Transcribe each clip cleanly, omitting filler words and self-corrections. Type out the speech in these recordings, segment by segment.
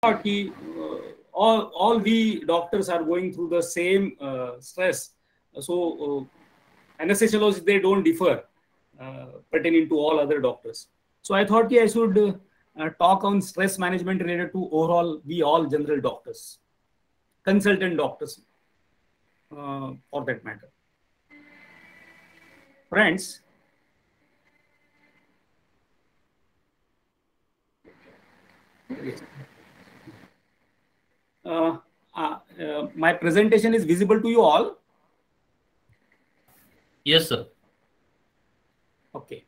thought all we doctors are going through the same stress. So anesthesiologists, they don't differ pertaining to all other doctors. So I thought I should talk on stress management related to overall we all general doctors, consultant doctors, for that matter. Friends, my presentation is visible to you all? Yes, sir. Okay.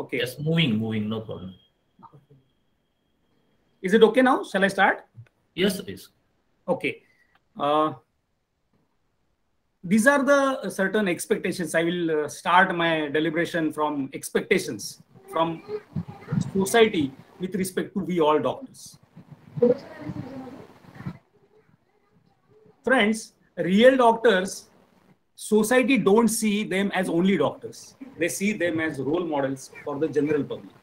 Okay. Yes, moving, no problem. Is it okay now? Shall I start? Yes, please. Okay. These are the certain expectations. I will start my deliberation from expectations from society with respect to we all doctors. Friends, real doctors, society don't see them as only doctors. They see them as role models for the general public.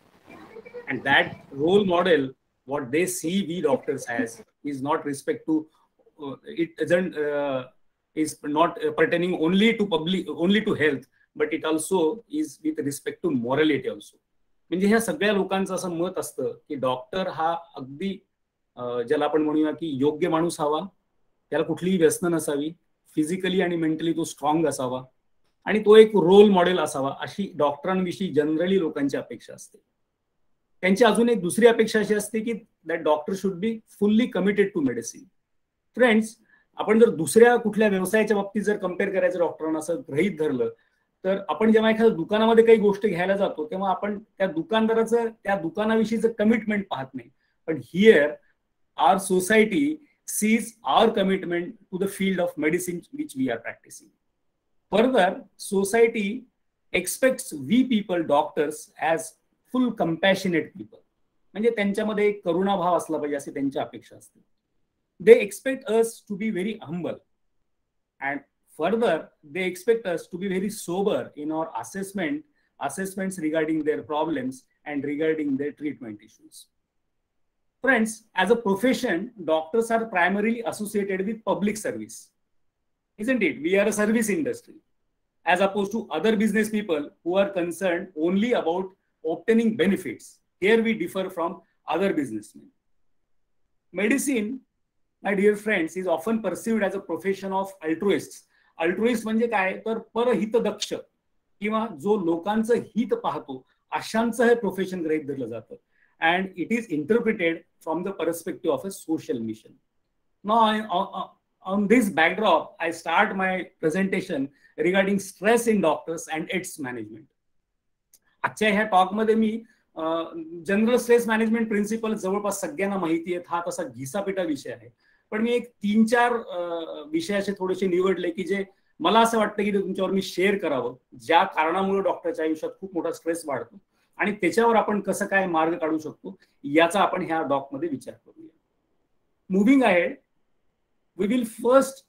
And that role model, what they see we doctors as, is not respect to, it isn't, is not pertaining only to public, only to health, but it also is with respect to morality also. म्हणजे ह्या सगळ्या लोकांचं असं मत असतं की doctor हा अगदी ज्याला आपण म्हणूया की योग्य माणूस हवा, त्याला कुठलीही व्यसन नसावी, फिजिकली आणि मेंटली तो स्ट्रॉंग असावा आणि तो एक रोल मॉडेल असावा, अशी डॉक्टरांविषयी जनरली लोकांची अपेक्षा असते. त्यांची अजून एक दुसरी अपेक्षा अशी असते की that doctor should be fully committed to medicine. Friends, आपण जर दुसऱ्या कुठल्या व्यवसायाच्या बाबतीत जर कम्पेअर करायचं डॉक्टरांना असं गृहीत धरलं, तर आपण जेव्हा एखाद्या दुकानामध्ये काही गोष्ट घ्यायला जातो तेव्हा आपण त्या दुकानदाराचं त्या दुकानाविषयीचं कमिटमेंट पाहत नाही. पण here our society sees our commitment to the field of medicine which we are practicing. Further, society expects we people, doctors, as full compassionate people. म्हणजे त्यांच्यामध्ये एक करुणाभाव असला पाहिजे अशी त्यांची अपेक्षा असते. They expect us to be very humble, and further they expect us to be very sober in our assessments regarding their problems and regarding their treatment issues. Friends, as a profession, doctors are primarily associated with public service, isn't it? We are a service industry, as opposed to other business people who are concerned only about obtaining benefits. Here we differ from other businessmen. Medicine, my dear friends, is often perceived as a profession of altruists. Altruist म्हणजे काय, तर परहितदक्ष किंवा जो लोकांचं हित पाहतो अशांचं हे profession गृहीत धरलं जातं. And it is interpreted from the perspective of a social mission. Now, on this backdrop, I start my presentation regarding stress in doctors and its management. आजच्या ह्या टॉकमध्ये मी जनरल स्ट्रेस मॅनेजमेंट प्रिन्सिपल जवळपास सगळ्यांना माहिती आहेत, हा तसा घिसापिटा विषय आहे. पण मी एक 3-4 विषय असे थोडेसे निवडले की जे मला असं वाटतं की तुमच्यावर मी शेअर करावं, ज्या कारणामुळे डॉक्टरच्या आयुष्यात खूप मोठा स्ट्रेस वाढतो आणि त्याच्यावर आपण कसं काय मार्ग काढू शकतो याचा आपण ह्या डॉकमध्ये विचार करूया. Moving ahead, we will first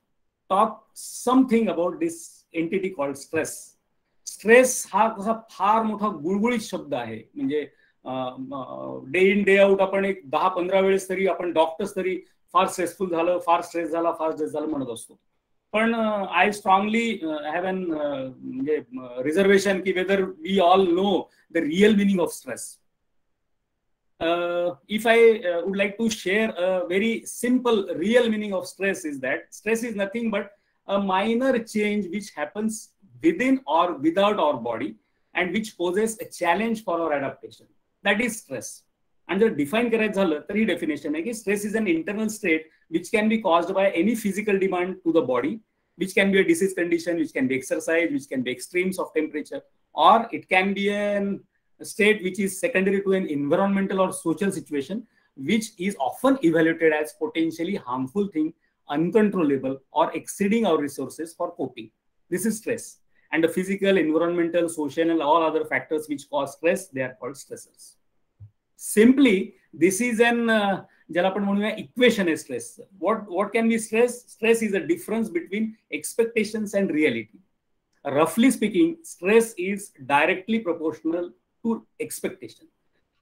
talk something about this entity called stress. Stress हा कसा फार मोठा गुळगुळीत शब्द आहे. म्हणजे डे इन डे आउट आपण एक 10-15 वेळेस तरी आपण डॉक्टर्स तरी फार स्ट्रेसफुल झालं, फार स्ट्रेस झाला, फार स्ट्रेस झालं म्हणत असतो. पण आय स्ट्रॉंगली हॅव एन म्हणजे रिझर्वेशन की whether we all know the real meaning of stress. If I would like to share a very simple real meaning of stress, is that stress is nothing but a minor change which happens within or without our body and which poses a challenge for our adaptation. That is stress. And जर define करायचं झालं तर ही definition आहे की stress is an internal state which can be caused by any physical demand to the body, which can be a disease condition, which can be exercise, which can be extremes of temperature, or it can be a state which is secondary to an environmental or social situation which is often evaluated as potentially harmful thing, uncontrollable, or exceeding our resources for coping. This is stress. And the physical, environmental, social, and all other factors which cause stress, they are called stressors. Simply, this is an ज्याला आपण म्हणूया equation आहे stress. What can be stress? Stress is a difference between expectations and reality. Roughly speaking, stress is directly proportional to expectation.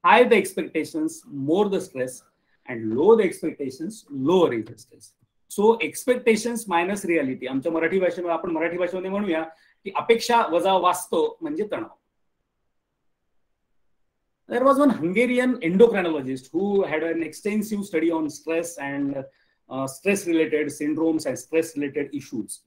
high the expectations, more the stress, and low the expectations, lower is the stress. So expectations minus reality. आमच्या मराठी भाषेमध्ये आपण मराठी भाषेमध्ये म्हणूया की अपेक्षा वजा वास्तव म्हणजे तणाव. There was one Hungarian endocrinologist who had an extensive study on stress and stress-related syndromes and stress-related issues.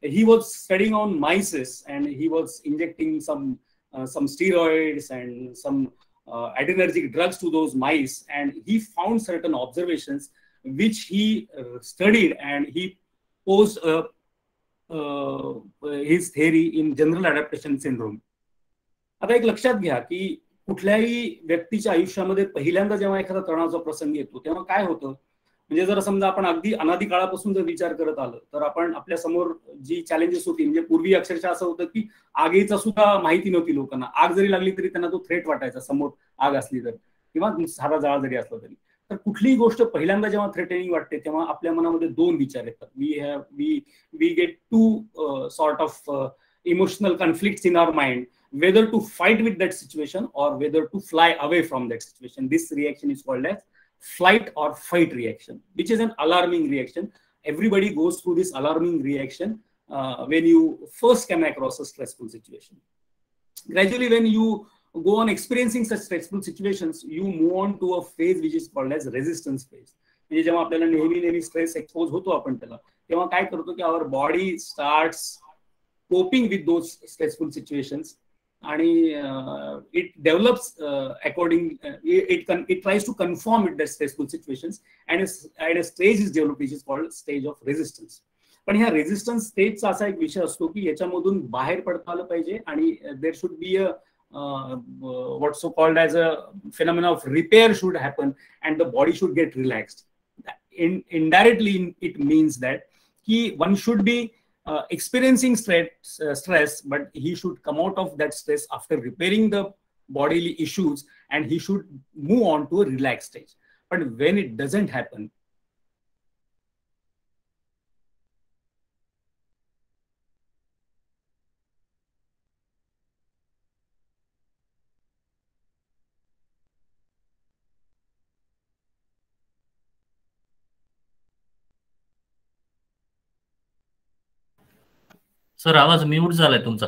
He was studying on mice and he was injecting some steroids and some adrenergic drugs to those mice, and he found certain observations which he studied, and he posed his theory in general adaptation syndrome. आता एक लक्षात घ्या की कुठल्याही व्यक्तीच्या आयुष्यामध्ये पहिल्यांदा जेव्हा एखादा तणावाचा प्रसंग येतो तेव्हा काय होतं, म्हणजे जर समजा आपण अगदी अनादी काळापासून जर विचार करत आलं तर आपण आपल्या समोर जी चॅलेंजेस होती, म्हणजे पूर्वी अक्षरशः असं होतं की आगीचा सुद्धा माहिती नव्हती लोकांना. आग जरी लागली तरी त्यांना तो थ्रेट वाटायचा, समोर आग असली तर किंवा साधा जाळा जरी असला तरी. तर कुठलीही गोष्ट पहिल्यांदा जेव्हा थ्रेटनिंग वाटते तेव्हा आपल्या मनामध्ये दोन विचार येतात. We get to sort of emotional conflicts in our mind, whether to fight with that situation or whether to fly away from that situation. This reaction is called as flight or fight reaction, which is an alarming reaction. Everybody goes through this alarming reaction when you first come across a stressful situation. Gradually, when you go on experiencing such stressful situations, you move on to a phase which is called as resistance phase. म्हणजे जेव्हा आपल्याला नेहमी stress expose होतो आपण त्याला, तेव्हा काय करतो की our body starts coping with those stressful situations. And it develops according it tries to conform with the stressful situations, and a stage is developed which is called stage of resistance. पण ह्या resistance स्टेजचा असा एक विषय असतो की याच्यामधून बाहेर पडता आलं पाहिजे, आणि there should be a what so called as a phenomena of repair should happen, and the body should get relaxed. Indirectly it means that one should be experiencing stress, but he should come out of that stress after repairing the bodily issues, and he should move on to a relaxed stage. But when it doesn't happen, sir आवाज mute झालाय तुमचा.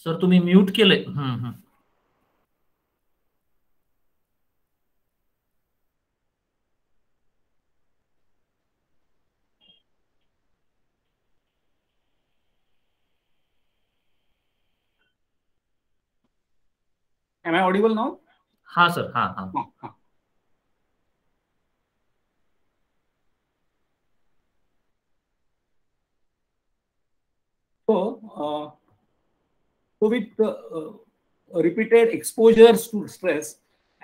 Sir तुम्ही mute केले. am I audible now? हाँ sir, हाँ. So with repeated exposures to stress,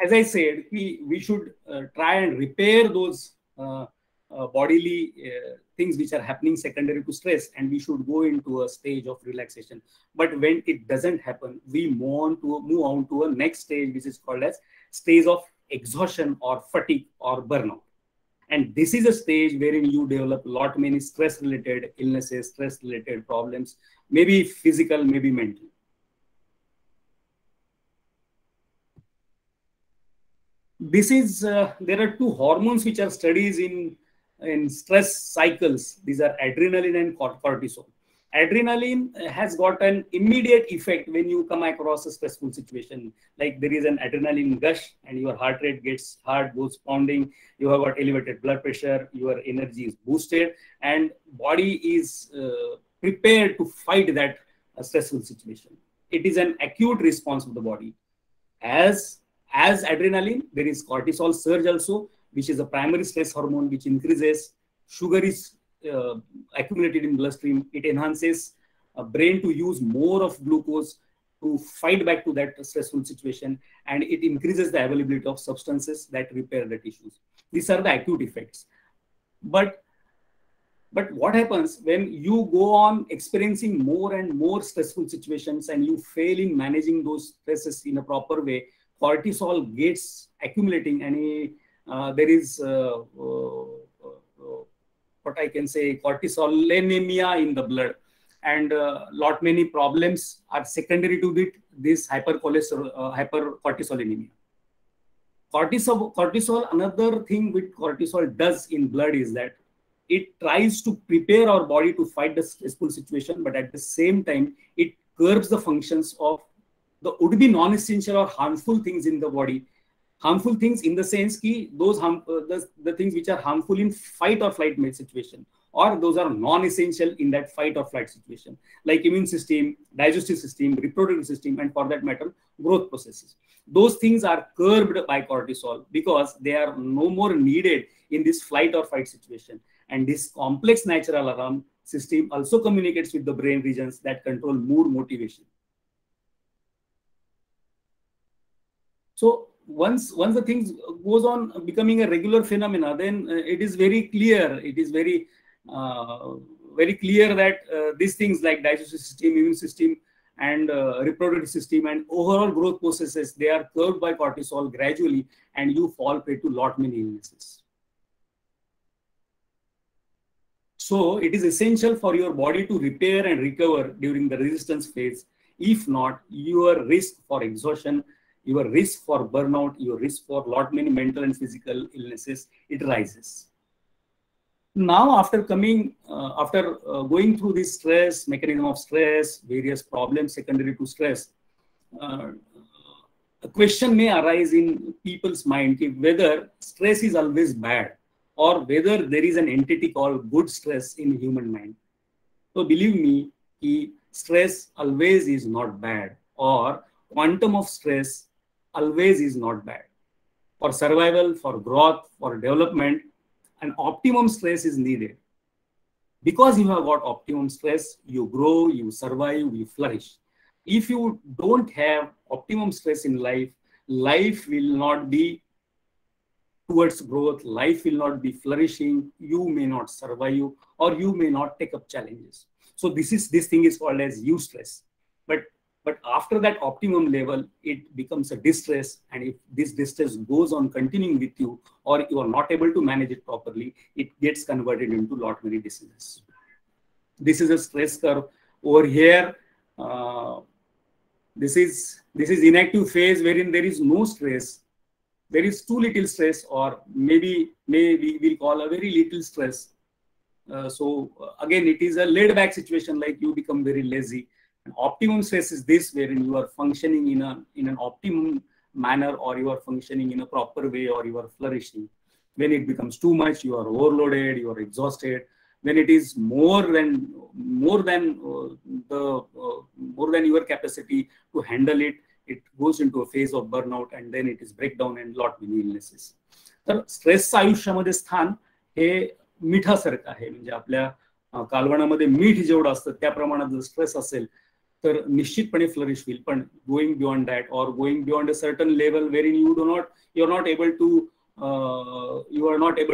as I said, we should try and repair those bodily things which are happening secondary to stress, and we should go into a stage of relaxation. But when it doesn't happen, we move on to a next stage which is called as stage of exhaustion or fatigue or burnout. And this is a stage wherein you develop many stress related illnesses, stress related problems, maybe physical, maybe mental. This is there are two hormones which are studied in stress cycles. These are adrenaline and cortisol. Adrenaline has got an immediate effect when you come across a stressful situation. Like there is an adrenaline gush and your heart rate goes pounding, you have got elevated blood pressure, your energy is boosted, and body is prepared to fight that stressful situation. It is an acute response of the body. As adrenaline, there is cortisol surge also, which is a primary stress hormone which increases. Sugar is accumulated in bloodstream. It enhances brain to use more of glucose to fight back to that stressful situation, and it increases the availability of substances that repair the tissues. These are the acute effects. But what happens when you go on experiencing more and more stressful situations and you fail in managing those stresses in a proper way? Cortisol gets accumulating, and there is what I can say, cortisolemia in the blood, and lot many problems are secondary to this hypercortisolemia. Cortisol, another thing which cortisol does in blood is that it tries to prepare our body to fight the stressful situation, but at the same time, it curbs the functions of the would be non-essential or harmful things in the body. Harmful things in the sense that those the things which are harmful in fight or flight situation, or those are non-essential in that fight or flight situation, like immune system, digestive system, reproductive system, and for that matter, growth processes. Those things are curbed by cortisol because they are no more needed in this flight or fight situation. And this complex natural alarm system also communicates with the brain regions that control mood, motivation. So once the things goes on becoming a regular phenomena, then it is very clear. It is very clear that these things like digestive system, immune system, and reproductive system and overall growth processes, they are curbed by cortisol gradually, and you fall prey to lot many illnesses. So it is essential for your body to repair and recover during the resistance phase. If not, your risk for exhaustion, your risk for burnout, your risk for lot many mental and physical illnesses, it rises. Now, after going through this stress, mechanism of stress, various problems secondary to stress, a question may arise in people's mind whether stress is always bad, or whether there is an entity called good stress in human mind. So believe me, stress always is not bad, or quantum of stress always is not bad. For survival, for growth, for development, an optimum stress is needed. Because you have got optimum stress, you grow, you survive, you flourish. If you don't have optimum stress in life, life will not be towards growth, life will not be flourishing, you may not survive, or you may not take up challenges. So this thing is called as eustress. But after that optimum level, it becomes a distress, and if this distress goes on continuing with you, or you are not able to manage it properly, it gets converted into lot many diseases. This is a stress curve over here. This is inactive phase wherein there is no stress. There is too little stress, or maybe we'll call a very little stress. So again, it is a laid back situation, like you become very lazy. And optimum stress is this, wherein you are functioning in an optimum manner, or you are functioning in a proper way, or you are flourishing. When it becomes too much, you are overloaded, you are exhausted. When it is more than your capacity to handle it, it goes into a phase of burnout, and then it is breakdown and lot many illnesses. तर stress आयुष्यामध्ये स्थान हे मिठासारखं आहे. म्हणजे आपल्या कालवणामध्ये मीठ जेवढं असतं त्या प्रमाणात जर स्ट्रेस असेल तर निश्चितपणे फ्लरिश होईल. पण going beyond that, or going beyond a certain level where you are not able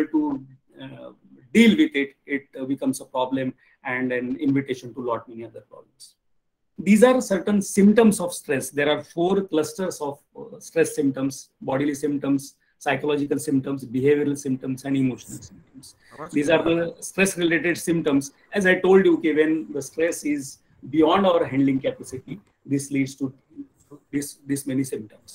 to deal with it, it becomes a problem and an invitation to lot many other problems. These are certain symptoms of stress. There are 4 clusters of stress symptoms: bodily symptoms, psychological symptoms, behavioral symptoms, and emotional symptoms. These are the stress related symptoms. As I told you, okay, when the stress is beyond our handling capacity, this leads to this many symptoms.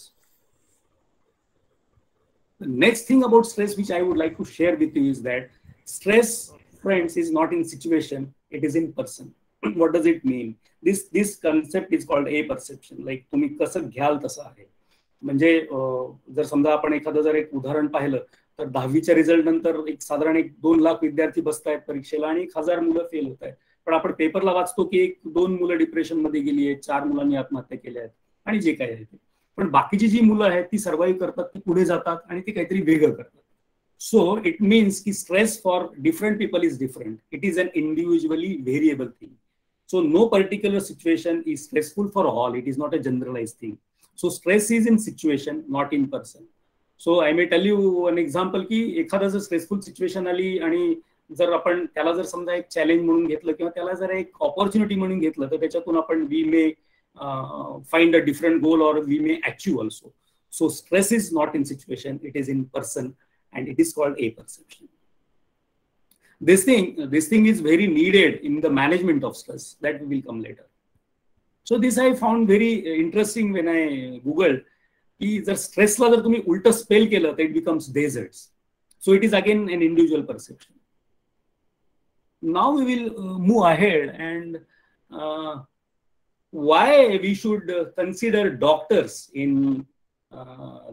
The next thing about stress which I would like to share with you is that stress, friends, is not in situation, it is in person. What does it mean? This concept is called a perception. Like तुम्ही कसं घ्याल तसं आहे. म्हणजे जर समजा आपण एखादं जर एक उदाहरण पाहिलं तर 10वीच्या रिझल्ट नंतर साधारण 2 लाख विद्यार्थी बसतायत परीक्षेला आणि 1000 मुलं फेल होत आहेत. पण आपण पेपरला वाचतो की 1-2 मुलं डिप्रेशन मध्ये गेली आहेत, 4 मुलांनी आत्महत्या केल्या आहेत आणि जे काही आहे ते. पण बाकीची जी मुलं आहेत ती सर्व्हाइव्ह करतात, ती पुढे जातात आणि ती काहीतरी वेगळं करतात. So it means that stress for different people is different. It is an individually variable thing. So no particular situation is stressful for all. It is not a generalized thing. So stress is in situation, not in person. So I may tell you an example की एखादा जर stressful situation आली आणि जर आपण त्याला जर समजा एक चॅलेंज म्हणून घेतलं किंवा त्याला जर एक ऑपॉर्च्युनिटी म्हणून घेतलं तर त्याच्यातून आपण we may find a different goal, or we may achieve also. So stress is not in situation, it is in person. And it is called a perception. This thing is very needed in the management of stress. That will come later. So this I found very interesting when I googled की जर स्ट्रेसला जर तुम्ही उलट spell केलं तर it becomes desserts. So it is again an individual perception. Now we will move ahead and why we should consider doctors in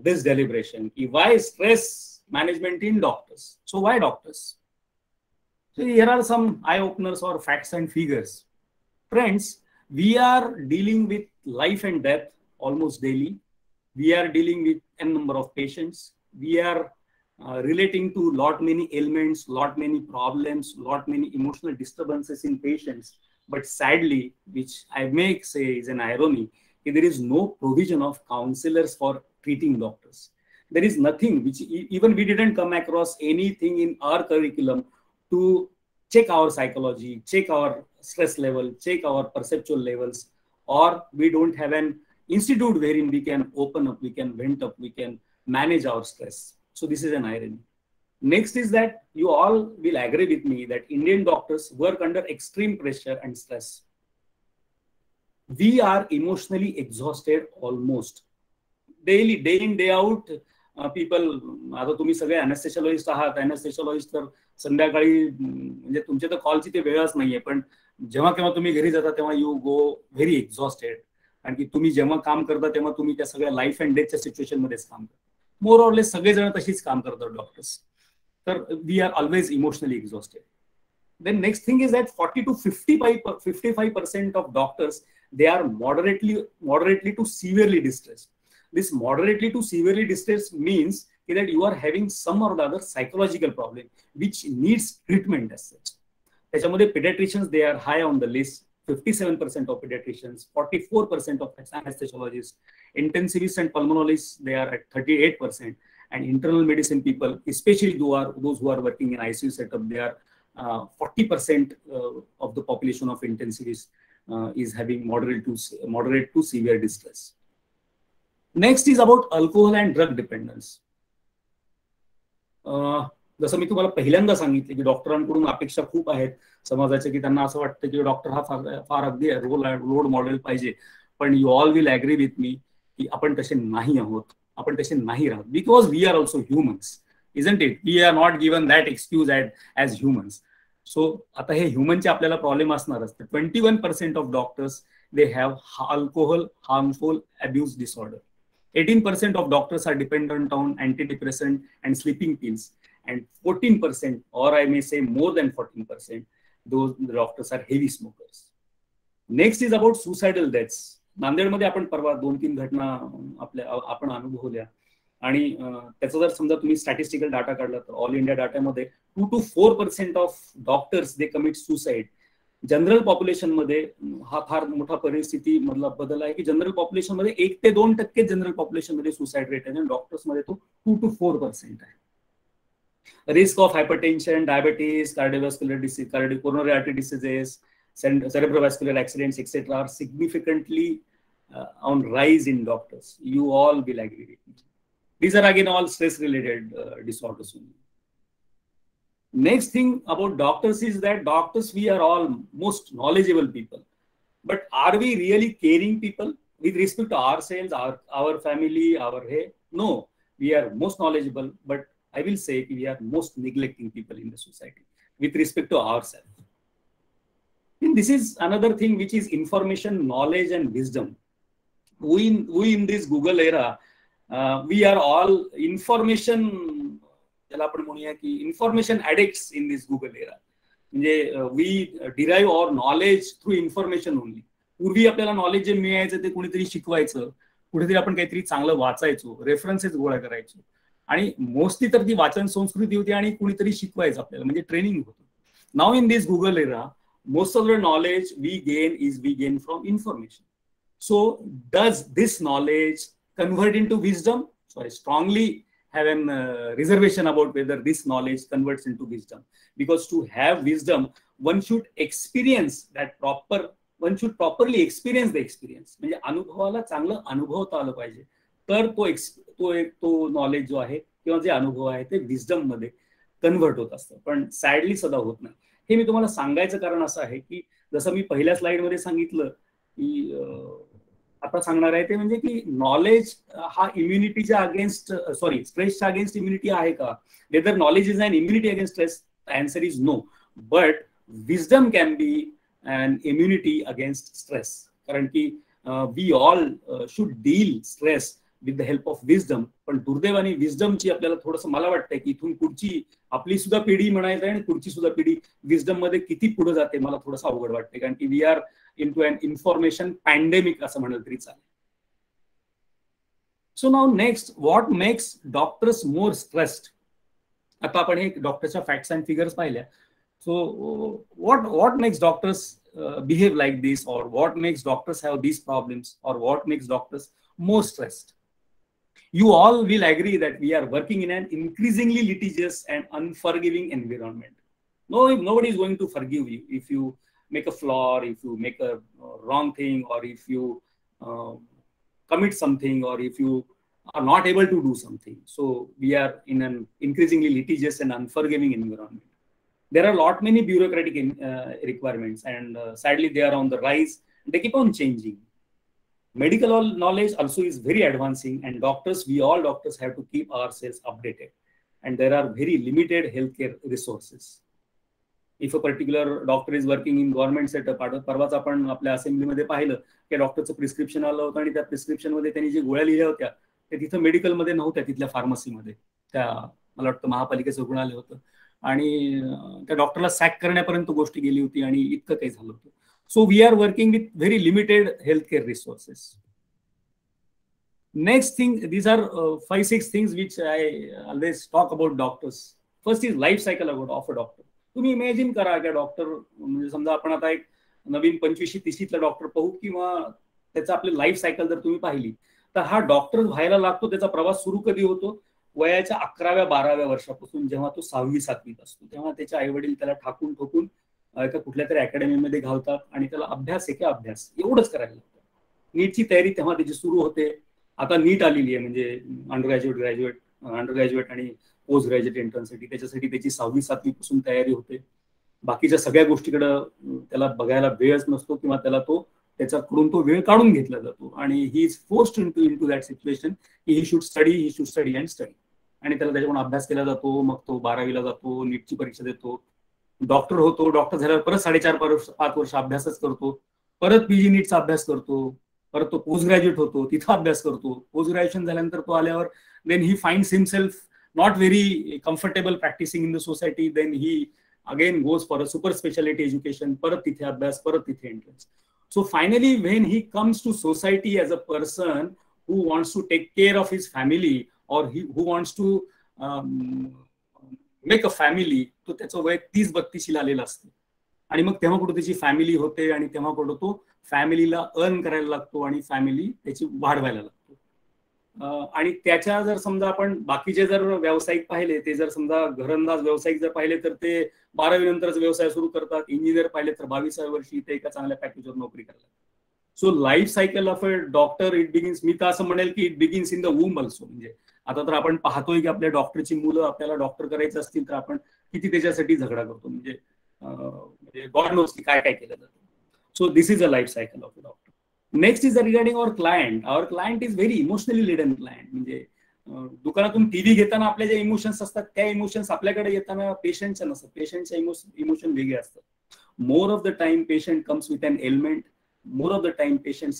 this deliberation. Why stress management in doctors? So why doctors? So here are some eye openers or facts and figures. Friends, we are dealing with life and death almost daily. We are dealing with n number of patients. We are relating to lot many ailments, lot many problems, lot many emotional disturbances in patients. But sadly, which I may say is an irony, there is no provision of counselors for treating doctors. There is nothing, which even we didn't come across anything in our curriculum to check our psychology, check our stress level, check our perceptual levels, or we don't have an institute wherein we can open up, we can vent up, we can manage our stress. So this is an irony. Next is that you all will agree with me that Indian doctors work under extreme pressure and stress. We are emotionally exhausted almost. Daily, day in, day out, people, आता तुम्ही सगळे अॅनेस्थेशियोलॉजिस्ट आहात, अॅनेस्थेशियोलॉजिस्ट तर संध्याकाळी म्हणजे तुमच्या तर कॉलची ते वेळच नाहीये, पण जेव्हा केव्हा तुम्ही घरी जाता तेव्हा यू गो व्हेरी एक्झॉस्टेड. कारण की तुम्ही जेव्हा काम करता तेव्हा तुम्ही त्या सगळ्या लाईफ अँड डेथच्या सिच्युएशन मध्येच काम करता. मोर ऑर लेस सगळेजण तशीच काम करतात डॉक्टर्स. तर we are always emotionally exhausted. Then next thing is that 40 to 55% of doctors, they are moderately to severely distressed. This moderately to severely distressed means that you are having some or the other psychological problem which needs treatment as such. त्याच्यामध्ये pediatricians, they are high on the list. 57% of pediatricians, 44% of anesthesiologists, intensivists and pulmonologists, they are at 38%, and internal medicine people, especially those who are working in ICU setup, they are 40% of the population of intensivists is having moderate to severe distress. Next is about alcohol and drug dependence. जसं मी तुम्हाला पहिल्यांदा सांगितले की डॉक्टरांकडून अपेक्षा खूप आहेत समाजाच्या, की त्यांना असं वाटतं की डॉक्टर हा फार अगदी रोल मॉडेल पाहिजे. पण you all will agree with me की आपण तसे नाही आहोत, आपण तसे नाही राहत, because we are also humans, isn't it? We are not given that excuse as humans. So आता हे ह्युमनचे आपल्याला प्रॉब्लेम असणारच. 21% of doctors they have alcohol harmful abuse disorder. 18% of doctors are dependent on antidepressant and sleeping pills, and 14%, or I may say more than 14%, those doctors are heavy smokers. Next is about suicidal deaths. नांदेडमध्ये आपण परवा 2-3 घटना आपण अनुभवल्या, आणि त्याचा जर समजा तुम्ही स्टॅटिस्टिकल डाटा काढला तर ऑल इंडिया डाटामध्ये 2 to 4% of doctors they commit suicide. General population मध्ये हा फार मोठा परिस्थिती मधला बदल आहे की जनरल पॉप्युलेशन मध्ये 1 ते 2% जनरल पॉप्युलेशन मध्ये सुसाईड रेट आहे, आणि डॉक्टर्स मध्ये तो 2 to 4% आहे. Risk of hypertension, diabetes, cardiovascular disease, coronary artery diseases, cerebrovascular accidents, etc. are significantly on rise in doctors. You all will agree with me. These are again all stress-related disorders only. Next thing about doctors is that doctors, we are all most knowledgeable people, but are we really caring people with respect to ourselves, our family, our hair? No, we are most knowledgeable, but I will say we are most neglecting people in the society with respect to ourselves. And this is another thing which is information, knowledge, and wisdom. We in this Google era, we are all information. आपण म्हणूया की information addicts in this Google era. म्हणजे we derive our knowledge through information only. पूर्वी आपल्याला knowledge जे मिळायचं ते कुणीतरी शिकवायचं, कुठेतरी आपण काहीतरी चांगलं वाचायचो, रेफरन्सेस गोळा करायचो, आणि मोस्टली तर ती वाचन संस्कृती होती आणि कुणीतरी शिकवायचं आपल्याला, म्हणजे ट्रेनिंग होतं. Now in this Google era, most of the knowledge we gain from information. So does this knowledge convert into wisdom? So I strongly have an reservation about whether this knowledge converts into wisdom, because to have wisdom one should experience that one should properly experience the experience. म्हणजे अनुभवाला चांगलं अनुभवता आलं पाहिजे, तर तो knowledge जो आहे किंवा जे अनुभव आहे ते विजडम मध्ये कन्व्हर्ट होत असतं, पण सॅडली सदा होत नाही. हे मी तुम्हाला सांगायचं कारण असं आहे की जसं मी पहिल्या स्लाइडमध्ये सांगितलं की आता सांगणार आहे ते म्हणजे की नॉलेज हा इम्युनिटीच्या अगेन्स्ट स्ट्रेसच्या अगेन्स्ट इम्युनिटी आहे का? Whether knowledge is an immunity against stress, answer is no. But wisdom can be an immunity against stress, कारण की we all should deal stress with the help of wisdom. पण दुर्दैवाने विजडमची आपल्याला थोडंसं मला वाटतंय की इथून पुढची आपली सुद्धा पिढी म्हणायचं आहे आणि पुढची सुद्धा पिढी विजडम मध्ये किती पुढे जाते मला थोडंसं अवघड वाटते, कारण की we are into an information pandemic असं म्हणाल तरी चालेल. So now next, what makes doctors more stressed. आता आपण हे डॉक्टरच्या फॅक्ट्स अँड फिगर्स पाहिल्या. So what makes doctors behave like this, or what makes doctors have these problems, or what makes doctors more stressed? You all will agree that we are working in an increasingly litigious and unforgiving environment. Nobody is going to forgive you if you make a flaw, or if you make a wrong thing, or if you commit something, or if you are not able to do something. So we are in an increasingly litigious and unforgiving environment. There are lot many bureaucratic requirements, and sadly they are on the rise. They keep on changing. Medical knowledge also is very advancing, and we all doctors have to keep ourselves updated, and there are very limited healthcare resources. If a particular doctor is working in government setup, परवाच आपण आपल्या असेंब्लीमध्ये पाहिलं की डॉक्टरचं prescription आलं होतं आणि त्या prescription मध्ये त्यांनी जे गोळ्या लिहिल्या होत्या ते तिथं मेडिकल मध्ये नव्हत्या, तिथल्या फार्मसीमध्ये, त्या मला वाटतं महापालिकेचं रुग्णालय होतं, आणि त्या डॉक्टरला सॅक करण्यापर्यंत गोष्ट गेली होती आणि इतकं काही झालं होतं. So we are working with very limited healthcare resources. Next thing, these are 5-6 things which I always talk about doctors. First is life cycle of a doctor. तुम्ही इमॅजिन करा की डॉक्टर म्हणजे समजा आपण आता एक नवीन 25-30ला डॉक्टर पाहू, किंवा त्याचं आपली लाईफ सायकल जर तुम्ही पाहिली तर हा डॉक्टर व्हायला लागतो, त्याचा प्रवास सुरू कधी होतो? वयाच्या 11व्या-12व्या वर्षापासून, जेव्हा तो 6वी-7वीत असतो, तेव्हा त्याचे आई वडील त्याला ठाकून ठोकून एका कुठल्या तरी अकॅडमीमध्ये घालतात आणि त्याला अभ्यास एवढंच करायला लागतं. नीटची तयारी तेव्हा त्याची सुरू होते. आता नीट आलेली आहे, म्हणजे अंडर ग्रॅज्युएट आणि पोस्ट ग्रॅज्युएट एंट्रन्ससाठी, त्याच्यासाठी त्याची 6वी-7वी पासून तयारी होते. बाकीच्या सगळ्या गोष्टीकडे त्याला बघायला वेळच नसतो, किंवा त्याच्याकडून तो वेळ काढून घेतला जातो, आणि he is forced into that situation की he should study and study. आणि त्याला त्याच्याकडून अभ्यास केला जातो. मग तो 12वीला जातो, नीटची परीक्षा देतो, डॉक्टर होतो. डॉक्टर झाल्यावर परत 4.5-5 वर्ष अभ्यासच करतो, परत पीजी नीटचा अभ्यास करतो, परत तो पोस्ट ग्रॅज्युएट होतो, तिथं अभ्यास करतो. पोस्ट ग्रॅज्युएशन झाल्यानंतर तो आल्यावर then he finds himself not very comfortable practicing in the society, then he again goes for a super specialty education, parat tithe abhyas, parat tithe entrance. So finally when he comes to society as a person who wants to take care of his family, or who wants to make a family, तो त्याचं वय 30-32 आलेलं असतं, आणि मग तेव्हा कुठे त्याची family होते, आणि तेव्हा कुठे तो फॅमिलीला अर्न करायला लागतो आणि फॅमिली त्याची वाढवायला लागतो. आणि त्याच्या जर समजा आपण बाकीचे जर व्यावसायिक पाहिले, ते जर समजा घरंदाज व्यावसायिक जर पाहिले तर ते 12वी नंतरच व्यवसाय सुरू करतात. इंजिनियर पाहिले तर 22व्या वर्षी ते एका चांगल्या पॅकेजवर नोकरी करतात. So life cycle of a doctor, it begins, मी तर असं म्हणेल की it begins in the womb also. म्हणजे आता तर आपण पाहतोय की आपल्या डॉक्टरची मुलं आपल्याला डॉक्टर करायचं असतील तर आपण किती त्याच्यासाठी झगडा करतो, म्हणजे गॉड नोज की काय काय केलं जातं. So this is a life cycle of a doctor. Next is regarding our client. Our client is very emotionally laden client. म्हणजे दुकानातून टीव्ही घेताना आपले जे इमोशन्स असतात त्या इमोशन्स आपल्याकडे येताना पेशंटच्या नसतात. पेशंटच्या इमोशन वेगळे असतात. More of the time patient comes with an element, more of the time patient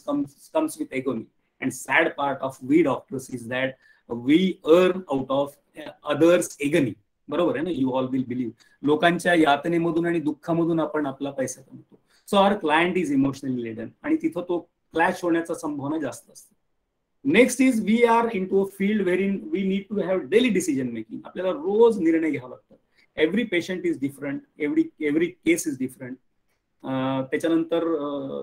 comes with agony. And sad part of we doctors is that we earn out of others agony. बरोबर आहे ना? You all will believe. लोकांच्या यातनेमधून आणि दुःखामधून आपण आपला पैसा कमवतो. So our client is emotionally laden, आणि तिथं तो क्लॅश होण्याचा संभावना जास्त असते. Next is we are in to a field where in we need to have daily decision making. आपल्याला रोज निर्णय घ्यावा लागतात. Every patient is different, every case is different. त्याच्यानंतर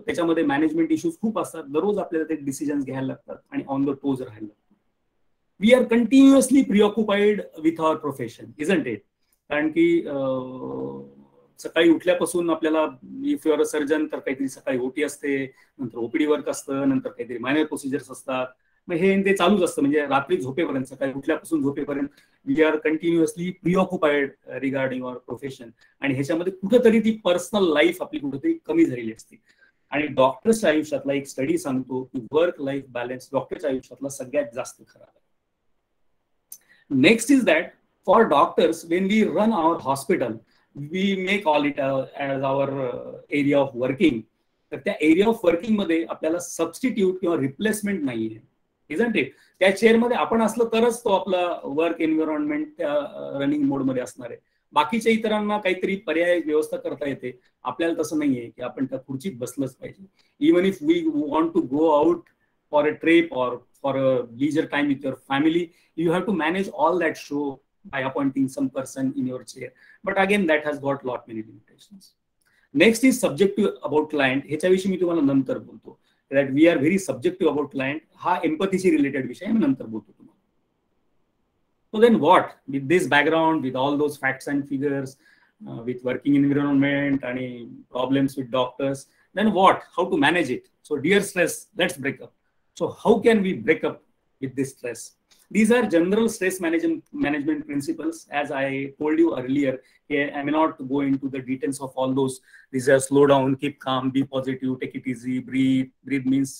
त्याच्यामध्ये मॅनेजमेंट इश्यूज खूप असतात. दररोज आपल्याला ते डिसिजन्स घ्यायला लागतात आणि ऑन द टोज राहायला लागतात. We are continuously preoccupied with our profession, isn't it? कारण की सकाळी उठल्यापासून आपल्याला, इफ युअर अ सर्जन तर काहीतरी सकाळी ओटी असते, नंतर ओपीडी वर्क असतं, नंतर काहीतरी मायनर प्रोसिजर्स असतात, मग हे ते चालूच असतं, म्हणजे रात्री झोपेपर्यंत, सकाळी उठल्यापासून झोपेपर्यंत we are continuously preoccupied regarding our profession. आणि ह्याच्यामध्ये कुठेतरी ती पर्सनल लाईफ आपली कुठेतरी कमी झालेली असते. आणि डॉक्टरच्या आयुष्यातला एक स्टडी सांगतो की वर्क लाईफ बॅलन्स डॉक्टरच्या आयुष्यातला सगळ्यात जास्त खराब आहे. Next is that for doctors when we run our hospital we may call it as our area of working. तर त्या एरिया ऑफ वर्किंग मध्ये आपल्याला सबस्टिट्यूट किंवा रिप्लेसमेंट नाहीये, इजंट इट. त्या चेअरमध्ये आपण असलं तरच तो आपला वर्क एन्व्हायरमेंट त्या रनिंग मोडमध्ये असणार आहे. बाकीच्या इतरांना काहीतरी पर्याय व्यवस्था करता येते, आपल्याला तसं नाहीये की आपण त्या खुर्चीत बसलंच पाहिजे. Even if we want to go out for a trip or for a leisure time with your family, you have to manage all that show by appointing some person in your chair. But again, that has got lot many limitations. Next is subjective about client. ह्याच्याविषयी मी तुम्हाला नंतर बोलतो. That we are very subjective about client. हा empathy related विषय मी नंतर बोलतो तुम्हाला. So then what? With this background, with all those facts and figures, with working environment and problems with doctors, then what? How to manage it? So dear stress, let's break up. So how can we break up with this stress? These are general stress management principles. As I told you earlier, I may not go into the details of all those. These are slow down, keep calm, be positive, take it easy, breathe. Breathe means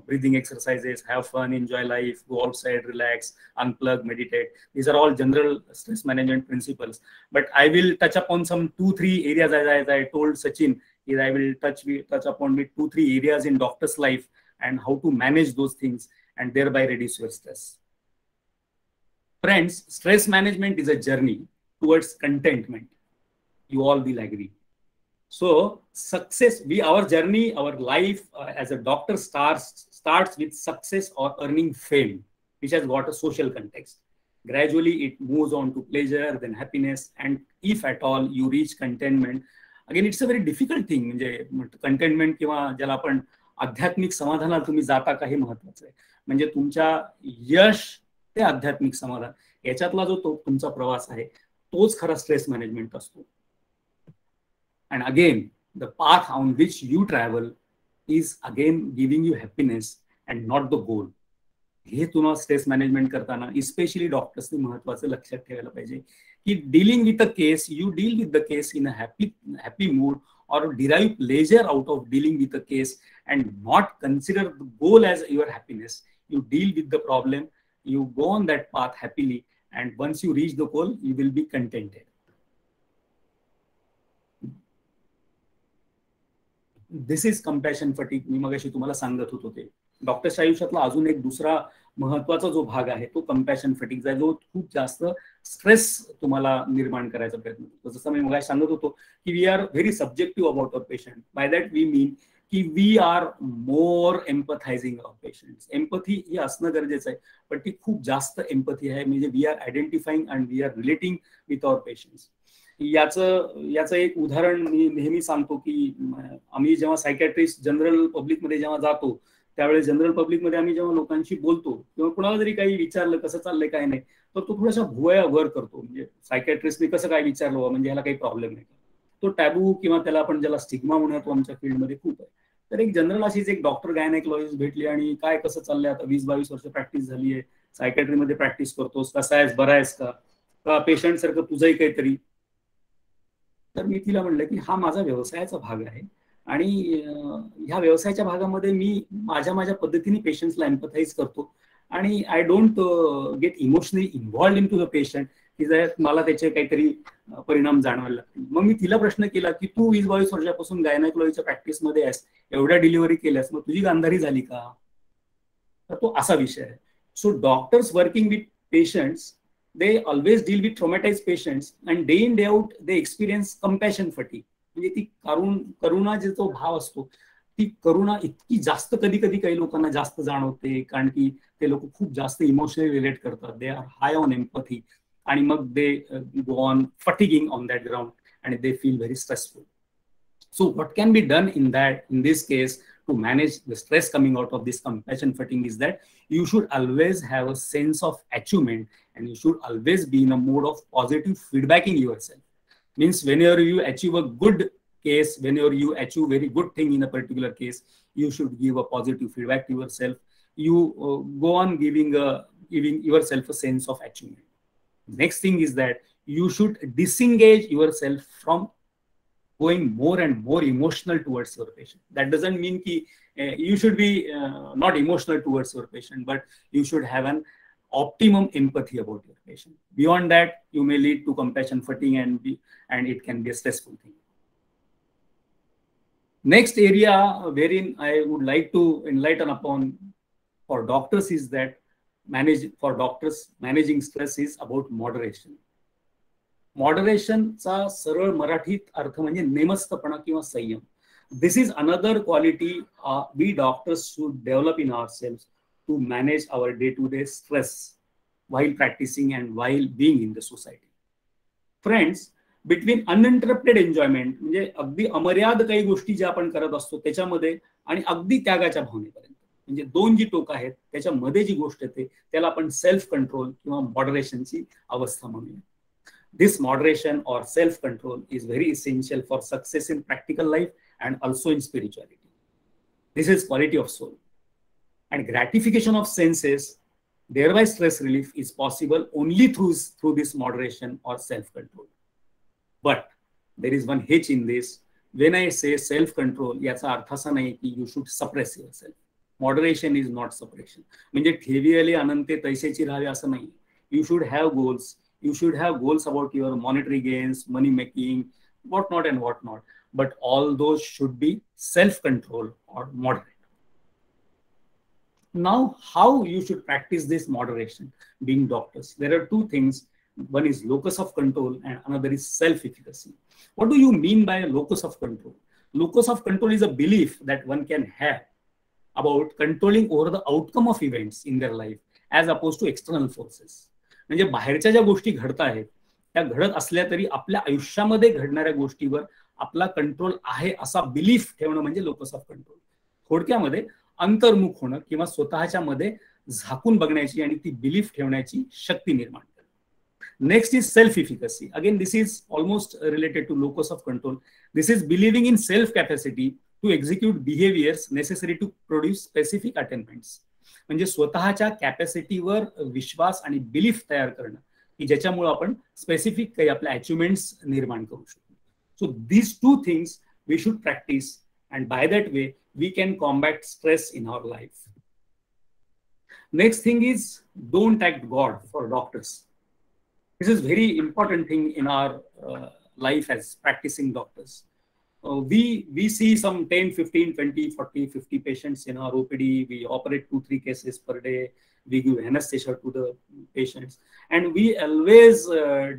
breathing exercises, have fun, enjoy life, go outside, relax, unplug, meditate. These are all general stress management principles. But I will touch upon some 2-3 areas, as I told Sachin, is I will touch upon with 2-3 areas in doctor's life and how to manage those things and thereby reduce your stress. Friends, stress management is a journey towards contentment. You all will agree. So success, our journey, our life as a doctor starts with success or earning fame, which has got a social context. Gradually it moves on to pleasure, then happiness, and if at all you reach contentment, again it's a very difficult thing. म्हणजे contentment किंवा ज्याला आपण आध्यात्मिक समाधानाला तुम्ही जाता का हे महत्वाचं आहे. म्हणजे तुमच्या यश ते आध्यात्मिक समाधान याच्यातला जो तुमचा प्रवास आहे तोच खरा स्ट्रेस मॅनेजमेंट असतो. And again the path on which you travel is again giving you happiness and not the goal. हे तुम्हाला स्ट्रेस मॅनेजमेंट करताना इस्पेशली डॉक्टर्सनी महत्वाचं लक्षात ठेवायला पाहिजे की dealing with the case, you deal with the case in a happy mood or derive pleasure out of dealing with the case and not consider the goal as your happiness. You deal with the problem, you go on that path happily, and once you reach the goal, you will be contented. This is compassion fatigue. मी मगाशी तुम्हाला सांगत होतो ते डॉक्टरच्या आयुष्यातला अजून एक दुसरा महत्वाचा जो भाग आहे तो कंपॅशन फटिगचा आहे, जो खूप जास्त स्ट्रेस तुम्हाला निर्माण करायचा प्रयत्न करतो. जसं मी मगाशी सांगत होतो की we are very subjective about our patient. By that we mean की we are more empathizing our patients. Empathy ही असणं गरजेचं आहे, पण ती खूप जास्त एम्पथी आहे. म्हणजे we are identifying and we are relating with our patients. याचं एक उदाहरण मी नेहमी सांगतो की आम्ही जेव्हा सायकॅट्रिस्ट जनरल पब्लिकमध्ये जेव्हा जातो त्यावेळेस जनरल पब्लिकमध्ये आम्ही जेव्हा लोकांशी बोलतो किंवा कुणाला जरी काही विचारलं कसं चाललंय काय नाही, तर तो थोड्याशा भुवया वर करतो. म्हणजे सायकॅट्रिस्टने कसं काय विचारलं म्हणजे ह्याला काही प्रॉब्लेम नाही. तो टॅबू किंवा त्याला आपण ज्याला स्टिग्मा म्हणतो आमच्या फील्डमध्ये खूप आहे. तर एक जनरल अशीच एक डॉक्टर गायनेकॉलॉजिस्ट भेटली आणि काय कसं चाललंय, आता 20-22 वर्ष प्रॅक्टिस झाली आहे, सायकॅट्रीमध्ये प्रॅक्टिस करतोस, कसा आहेस, बरा आहेस का, पेशंट सारखं तुझंही काहीतरी. तर मी तिला म्हणलं की हा माझा व्यवसायाचा भाग आहे आणि ह्या व्यवसायाच्या भागामध्ये मी माझ्या पद्धतीने पेशंट्सला एम्पथाइज करतो आणि I don't get emotionally involved into the patient की जर मला त्याचे काहीतरी परिणाम जाणवायला लागतील. मग मी तिला प्रश्न केला की तू 20-22 वर्षापासून गायनेकॉलॉजीच्या प्रॅक्टिसमध्ये आहेस, एवढ्या डिलिव्हरी केल्यास, मग तुझी गांधारी झाली का? तर तो असा विषय आहे. So doctors working with patients, they always deal with traumatized patients and day in day out they experience compassion fatigue. म्हणजे ती करुणा जे तो भाव असतो, ती करुणा इतकी जास्त कधी काही लोकांना जास्त जाणवते कारण की ते लोक खूप जास्त इमोशनली रिलेट करतात. They are high on empathy आणि मग they go on fatiguing on that ground and they feel very stressful. So what can be done in this case to manage the stress coming out of this compassion fatigue is that you should always have a sense of achievement and you should always be in a mode of positive feedbacking yourself. Means whenever you achieve a good case, whenever you achieve very good thing in a particular case, you should give a positive feedback to yourself. you go on giving yourself a sense of achievement. Next thing is that you should disengage yourself from going more and more emotional towards your patient. That doesn't mean ki you should be not emotional towards your patient, but you should have an optimum empathy about your patient. Beyond that, you may lead to compassion fatigue, and it can be a stressful thing. Next area wherein I would like to enlighten upon for doctors is that managing stress is about moderation. मॉडरेशनचा सरळ मराठीत अर्थ म्हणजे नेमस्तपणा किंवा संयम. This is another quality we doctors should develop in ourselves to manage our day to day stress while practicing and while being in the society. Friends, between uninterrupted enjoyment म्हणजे अगदी अमर्याद काही गोष्टी ज्या आपण करत असतो त्याच्यामध्ये आणि अगदी त्यागाच्या भावनेपर्यंत म्हणजे दोन जी टोक आहेत त्याच्यामध्ये जी गोष्ट येते त्याला आपण सेल्फ कंट्रोल किंवा मॉडरेशनची अवस्था म्हणूया. This moderation or self-control is very essential for success in practical life and also in spirituality. This is quality of soul. And gratification of senses, thereby stress relief, is possible only through this moderation or self-control. But there is one hitch in this. When I say self-control, याचा अर्थ असा नाही की you should suppress yourself. Moderation is not suppression. म्हणजे ठेवी अनंते तैसेची राहावे असं नाही. You should have goals. You should have goals about your monetary gains, money making, whatnot and whatnot. But all those should be self-controlled or moderate. Now, how you should practice this moderation being doctors? There are two things. One is locus of control and another is self-efficacy. What do you mean by a locus of control? Locus of control is a belief that one can have about controlling over the outcome of events in their life as opposed to external forces. म्हणजे बाहेरच्या ज्या गोष्टी घडत आहेत त्या घडत असल्या तरी आपल्या आयुष्यामध्ये घडणाऱ्या गोष्टीवर आपला कंट्रोल आहे असा बिलीफ ठेवणं म्हणजे लोकस ऑफ कंट्रोल. थोडक्यामध्ये अंतर्मुख होणं किंवा स्वतःच्या मध्ये झाकून बघण्याची आणि ती बिलीफ ठेवण्याची शक्ती निर्माण करणं. Next is self efficacy. Again this is almost related to locus of control. This is believing in self capacity to execute behaviours necessary to produce specific attainments. म्हणजे स्वतःच्या कॅपॅसिटीवर विश्वास आणि बिलीफ तयार करणं की ज्याच्यामुळे आपण स्पेसिफिक काही आपल्या अचिव्हमेंट्स निर्माण करू शकतो. So these two things we should practise and by that way we can combat stress in our life. Next thing is don't act God for doctors. This is very important thing in our life as practicing doctors. We see some 10, 15, 20, 40, 50 patients in our OPD. We operate 2-3 cases per day. We give anesthesia to the patients. And we always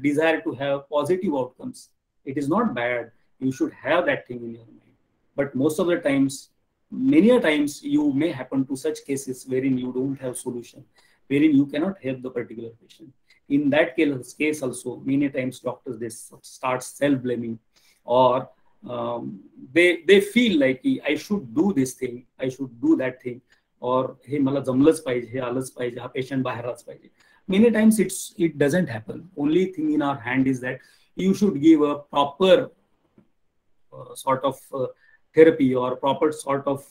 desire to have positive outcomes. It is not bad. You should have that thing in your mind. But most of the times, many a times, you may happen to such cases wherein you don't have solution, wherein you cannot help the particular patient. In that case also, many times doctors, they start self-blaming or they feel like I should do this thing, I should do that thing, or hey मला जमलंच पाहिजे, हे आलंच पाहिजे, हा patient बाहेरच पाहिजे. Many times it doesn't happen. Only thing in our hand is that you should give a proper sort of therapy or proper sort of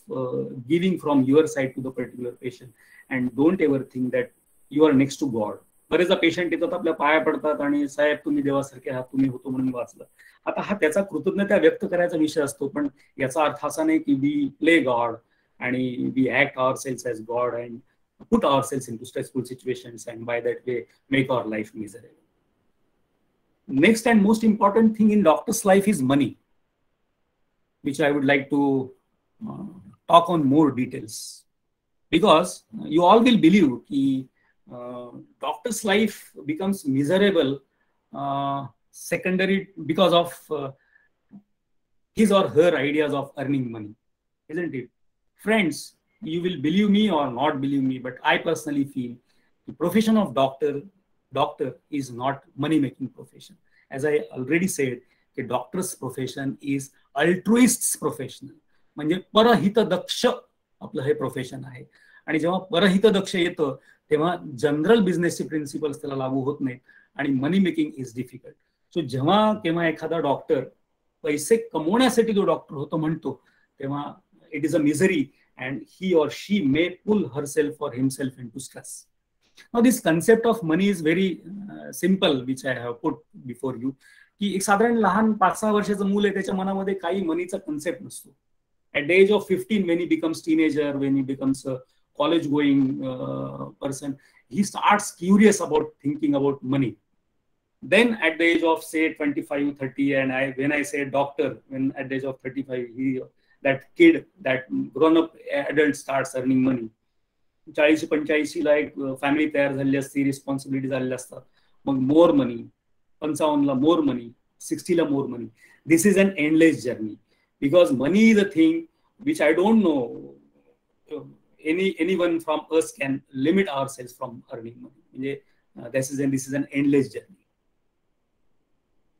giving from your side to the particular patient, and don't ever think that you are next to God. बरेचदा patient येतात आपल्या पाया पडतात आणि साहेब तुम्ही देवासारखे आहात, तुम्ही होतो म्हणून वाचलं. आता हा त्याचा कृतज्ञता व्यक्त करायचा विषय असतो, पण याचा अर्थ असा नाही की वी प्ले गॉड आणि we act ourselves as God and put ourselves into stressful situations and by that way make our life miserable. Next and most important thing in doctors life is money, which I would like to talk on more details, because you all will believe that doctor's life becomes miserable secondary because of his or her ideas of earning money, isn't it? Friends, you will believe me or not believe me, but I personally feel the profession of doctor is not money making profession. As I already said, the doctor's profession is altruists professional, म्हणजे परहितदक्ष आपलं हे profession आहे. आणि जेव्हा परहितदक्ष येतं तेव्हा general बिझनेसचे principles त्याला लागू होत नाहीत आणि मनी मेकिंग इज डिफिकल्ट. सो जेव्हा केव्हा एखादा डॉक्टर पैसे कमवण्यासाठी जो डॉक्टर होतो म्हणतो तेव्हा it is a misery and he or she may pull herself or himself into stress. Now, this concept of money is very simple, which I have put before you. की एक साधारण लहान 5-6 वर्षाचं मूल आहे, त्याच्या मनामध्ये काही मनीचा कन्सेप्ट नसतो. At the age of 15, when he becomes teenager, when he becomes a college-going person, he starts curious about thinking about money. Then at the age of say 25, 30, and when I say doctor, when at the age of 35, that kid, that grown-up adult starts earning money. 40-45 ला एक family तयार झाली असती, responsibility झालेल्या असतात, मग more money, 55 ला more money, 60 ला more money. This is an endless journey, because money is a thing which I don't know anyone from us can limit ourselves from earning money. This is an endless journey.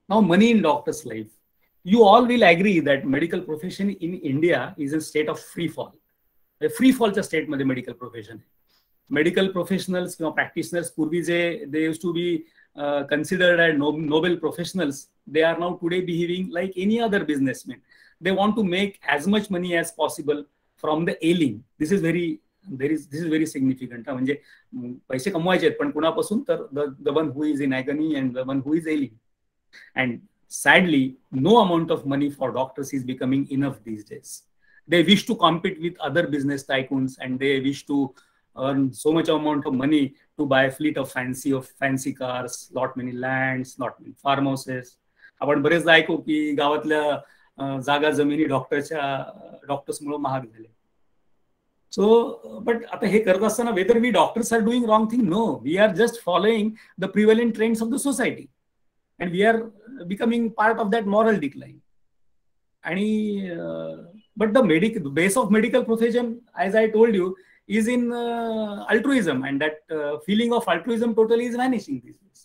Now, money in doctor's life. You all will agree that medical profession in India is a state of free fall. A free fall state मध्ये medical profession. Medical professionals किंवा practitioners पूर्वी जे they used to be considered as noble professionals, they are now today behaving like any other businessman. They want to make as much money as possible from the ailing. This is very significant. म्हणजे पैसे कमवायचे आहेत, पण कुणापासून तर the one who is in agony and the one who is ailing. And sadly, no amount of money for doctors is becoming enough these days. They wish to compete with other business tycoons, and they wish to earn so much amount of money to buy a fleet of fancy cars, lot many lands, lot many farmhouses. आपण बरेचदा ऐकू की गावातल्या जागा जमिनी डॉक्टर्समुळे महाग झाले. So but आता हे करत असताना whether we doctors are doing wrong thing? No, we are just following the prevalent trends of the society, and we are becoming part of that moral decline. आणि but the base of medical profession, as I told you, is in altruism, and that feeling of altruism totally is vanishing these days.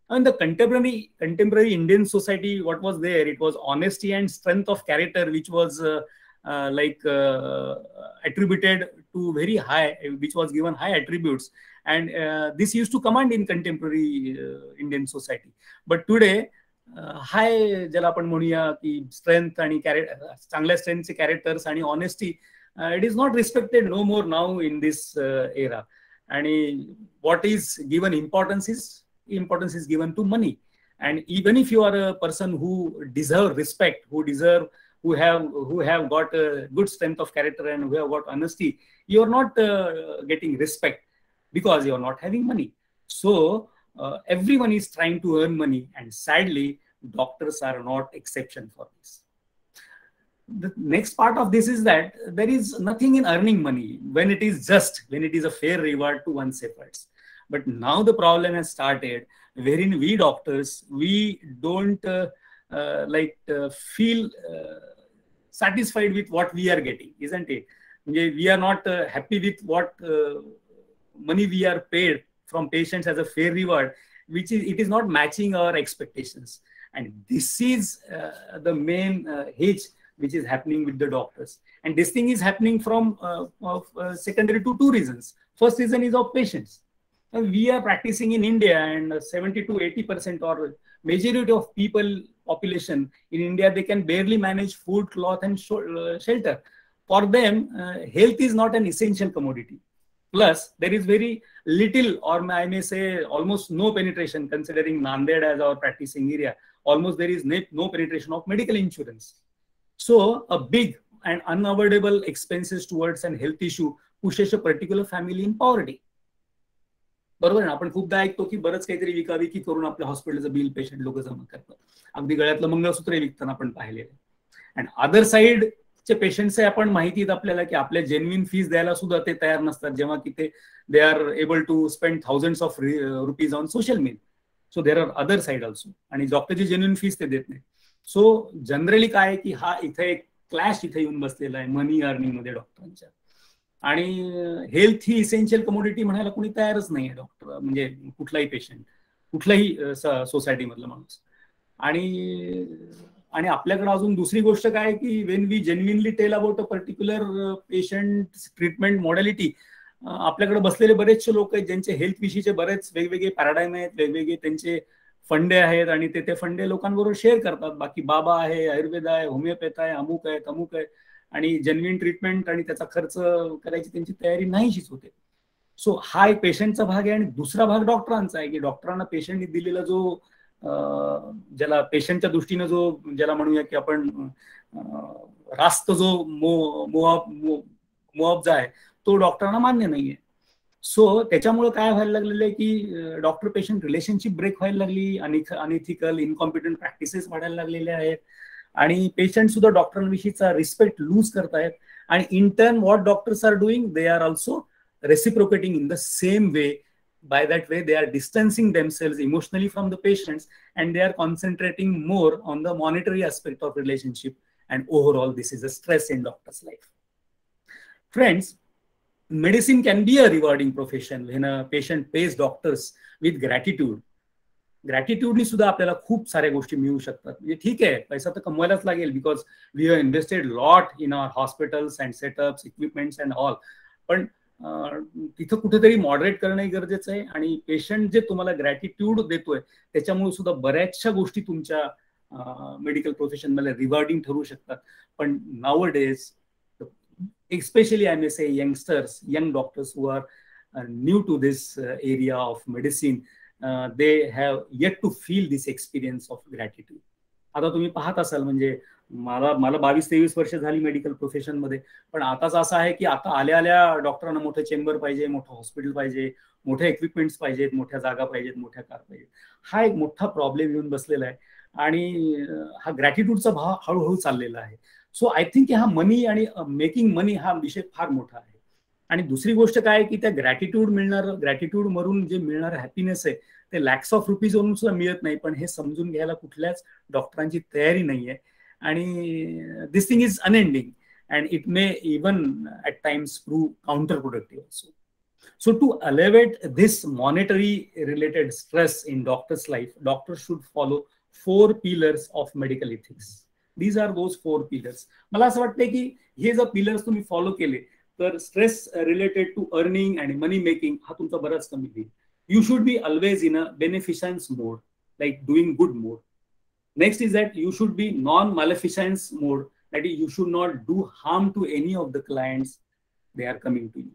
And the contemporary Indian society, what was there? It was honesty and strength of character, which was attributed to very high, which was given high attributes, and this used to command in contemporary Indian society. But today, high ज्याला आपण म्हणूया की strength आणि चांगल्या स्ट्रेंथचे characters आणि honesty, it is not respected no more now in this era. And what is given importance is given to money. And even if you are a person who deserve respect, who have got a good strength of character and who have got honesty, you are not getting respect because you are not having money. So everyone is trying to earn money, and sadly doctors are not exception for this. The next part of this is that there is nothing in earning money when it is a fair reward to one's efforts. But now the problem has started wherein we doctors, we don't feel satisfied with what we are getting, isn't it? We are not happy with what money we are paid from patients as a fair reward, it is not matching our expectations. And this is the main hitch which is happening with the doctors. And this thing is happening from secondary to 2 reasons. First reason is of patients. We are practicing in India, and 70 to 80% or majority of population in India, they can barely manage food, cloth, and shelter. For them, health is not an essential commodity. Plus, there is very little, or I may say almost no penetration, considering Nanded as our practicing area. Almost there is no penetration of medical insurance. So a big and unavoidable expenses towards an health issue pushes a particular family in poverty. बरोबर ना? आपण खूपदा ऐकतो की बरंच काहीतरी विकाविकी करून आपल्या हॉस्पिटलचं बिल पेशंट लोक जमा करतात. अगदी गळ्यातलं मंगळसूत्र विकताना आपण पाहिलेलं. अँड अदर साइडचे पेशंट्स आपण माहिती आपल्याला की आपल्या जेन्युइन फीस द्यायला सुद्धा ते तयार नसतात, जेव्हा की they are able to spend thousands of rupees on social media. So there are other side also, आणि डॉक्टरची जेन्युइन फीस ते देत नाही. सो जनरली काय की हा इथे एक क्लॅश इथे येऊन बसलेला आहे मनी अर्निंग मध्ये डॉक्टरांच्या. आणि हेल्थ ही इसेन्शियल कमोडिटी म्हणायला कोणी तयारच नाही आहे डॉक्टर, म्हणजे कुठलाही पेशंट, कुठलाही सोसायटी मधला माणूस. आणि आपल्याकडे अजून दुसरी गोष्ट काय की when we genuinely tell about a particular patient treatment modality, आपल्याकडे बसलेले बरेचसे लोक आहेत ज्यांचे हेल्थ विषयीचे बरेच वेगवेगळे पॅराडाईम आहेत, वेगवेगळे त्यांचे फंडे आहेत, आणि ते फंडे लोकांबरोबर शेअर करतात. बाकी बाबा आहे, आयुर्वेद आहे, होमिओपॅथ आहे, अमुक आहे, तमुक आहे. आणि जेन्युइन ट्रीटमेंट आणि त्याचा खर्च करायची त्यांची तयारी नाहीशीच होते. सो हा एक पेशंटचा भाग आहे. आणि दुसरा भाग डॉक्टरांचा आहे की डॉक्टरांना पेशंटने दिलेला जो ज्याला पेशंटच्या दृष्टीनं जो ज्याला म्हणूया की आपण रास्त जो मोअप आहे तो डॉक्टरांना मान्य नाहीये. सो त्याच्यामुळे काय व्हायला लागलेलं आहे की डॉक्टर पेशंट रिलेशनशिप ब्रेक व्हायला लागली, अनइथिकल इनकॉम्पिटंट प्रॅक्टिसेस वाढायला लागलेल्या आहेत आणि पेशंट सुद्धा डॉक्टरांविषयीचा रिस्पेक्ट लूज करतायत. आणि in turn what doctors are doing, they are also reciprocating in the same way. By that way they are distancing themselves emotionally from the patients and they are concentrating more on the monetary aspect of relationship, and overall this is a stress in doctor's life. Friends, medicine can be a rewarding profession when a patient pays doctors with gratitude. ग्रॅटिट्यूडनी सुद्धा आपल्याला खूप साऱ्या गोष्टी मिळू शकतात. म्हणजे ठीक आहे, पैसा तर कमवायलाच लागेल because we have invested lot in our hospitals and setups, equipments and all. पण तिथं कुठेतरी मॉडरेट करणं गरजेचं आहे. आणि पेशंट जे तुम्हाला ग्रॅटिट्यूड देतोय त्याच्यामुळे सुद्धा बऱ्याचशा गोष्टी तुमच्या मेडिकल प्रोफेशन मध्ये रिवॉर्डिंग ठरू शकतात. पण now days especially I may say youngsters, young doctors who are new to this area of medicine, they have yet to feel this experience of gratitude. आता तुम्ही पाहत असाल, म्हणजे मला 22-23 वर्ष झाली मेडिकल प्रोफेशन मध्ये, पण आताच असं आहे की आता आल्या डॉक्टरांना मोठं चेंबर पाहिजे, मोठं हॉस्पिटल पाहिजे, मोठे इक्विपमेंट्स पाहिजेत, मोठ्या जागा पाहिजेत, मोठ्या कार पाहिजेत. हा एक मोठा प्रॉब्लेम येऊन बसलेला आहे आणि हा ग्रॅटिट्यूडचा भाव हळूहळू चाललेला आहे. सो आय थिंक हा मनी आणि मेकिंग मनी हा विषय फार मोठा आहे. आणि दुसरी गोष्ट काय की त्या ग्रॅटिट्यूड मरून जे मिळणारं हॅपीनेस आहे ते लॅक्स ऑफ रुपीज वरून सुद्धा मिळत नाही. पण हे समजून घ्यायला कुठल्याच डॉक्टरांची तयारी नाहीये. आणि this thing is unending and it may even at times prove counter productive also. So to elevate this monetary related stress in doctor's life, doctors should follow 4 pillars of medical ethics. These are those 4 pillars. मला असं वाटतंय की हे जर pillars तुम्ही follow केले तर stress related to earning आणि money making हा तुमचा बराच कमी होईल. You should be always in a beneficence mode, like doing good mode. Next is that you should be non-maleficence mode, that is, you should not do harm to any of the clients they are coming to you.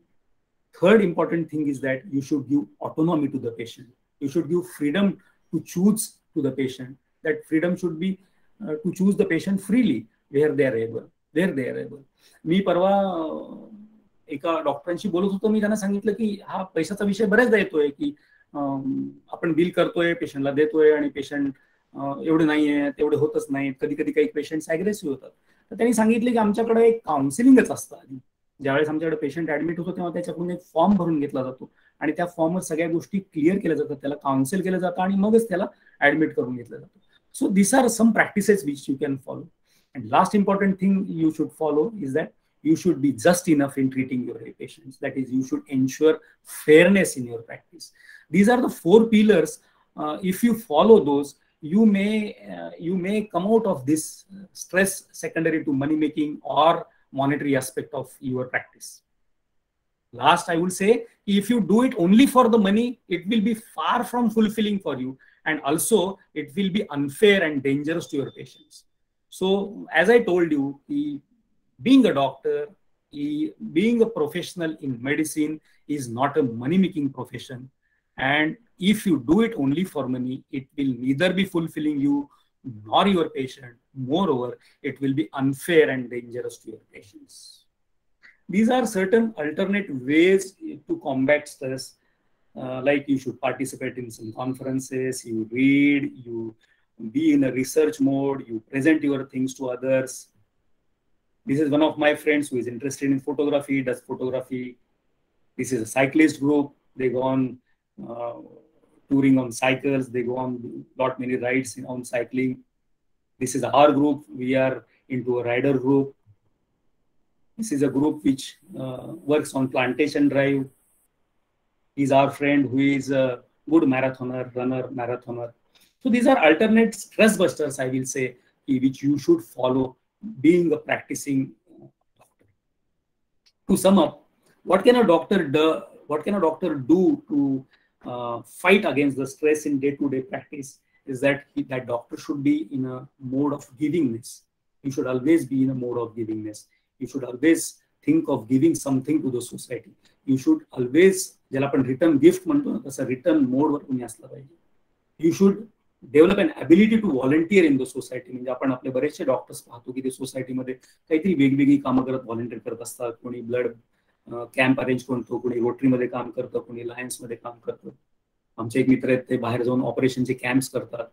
Third important thing is that you should give autonomy to the patient. You should give freedom to choose to the patient. That freedom should be to choose the patient freely where they are able. मी परवा एका डॉक्टरांशी बोलत होतो. मी त्यांना सांगितलं की हा पैशाचा विषय बऱ्याचदा येतोय की आपण बिल करतोय, पेशंटला देतोय आणि पेशंट एवढे नाहीये, तेवढे होतच नाहीत. कधी कधी काही पेशंट्स अग्रेसिव्ह होतात. तर त्यांनी सांगितले की आमच्याकडे एक काउन्सिलिंगच असतं. आधी ज्यावेळेस आमच्याकडे पेशंट ऍडमिट होतो तेव्हा त्याच्याकडून एक फॉर्म भरून घेतला जातो आणि त्या फॉर्मवर सगळ्या गोष्टी क्लिअर केल्या जातात, त्याला काउन्सिल केलं जातं आणि मगच त्याला ऍडमिट करून घेतलं जातं. So this are some practices which you can follow. And last important thing you should follow is that you should be just enough in treating your patients. That is, you should ensure fairness in your practice. These are the 4 pillars. If you follow those, you may come out of this stress secondary to money making or monetary aspect of your practice. Last, I will say, if you do it only for the money, it will be far from fulfilling for you, and also it will be unfair and dangerous to your patients. So as I told you, being a doctor, being a professional in medicine is not a money-making profession. And if you do it only for money, it will neither be fulfilling you nor your patient. Moreover, it will be unfair and dangerous to your patients. These are certain alternate ways to combat stress. Like you should participate in some conferences, you read, you be in a research mode, you present your things to others. This is one of my friends who is interested in photography, does photography. This is a cyclist group. They go on touring on cycles. They go on lot many rides on cycling. This is our group. We are into a rider group. This is a group which works on plantation drive. He's our friend who is a good marathoner. So these are alternate stress busters, I will say, which you should follow being a practicing doctor. To sum up, what can a doctor do to fight against the stress in day-to-day practice is that that doctor should be in a mode of givingness. You should always be in a mode of givingness. You should always think of giving something to the society. You should always, ज्याला आपण return gift म्हणतो ना, तसं return मोडवर तुम्ही असलं पाहिजे. You should develop an ability to volunteer in the society. म्हणजे आपण आपले बरेचसे डॉक्टर्स पाहतो की ते सोसायटीमध्ये काहीतरी वेगवेगळी कामं करत व्हॉलंटियर करत असतात. कोणी ब्लड कॅम्प अरेंज करतो, कोणी रोटरीमध्ये काम करतं, कोणी लायन्समध्ये काम करतं. आमचे एक मित्र आहेत, ते बाहेर जाऊन ऑपरेशनचे कॅम्प्स करतात,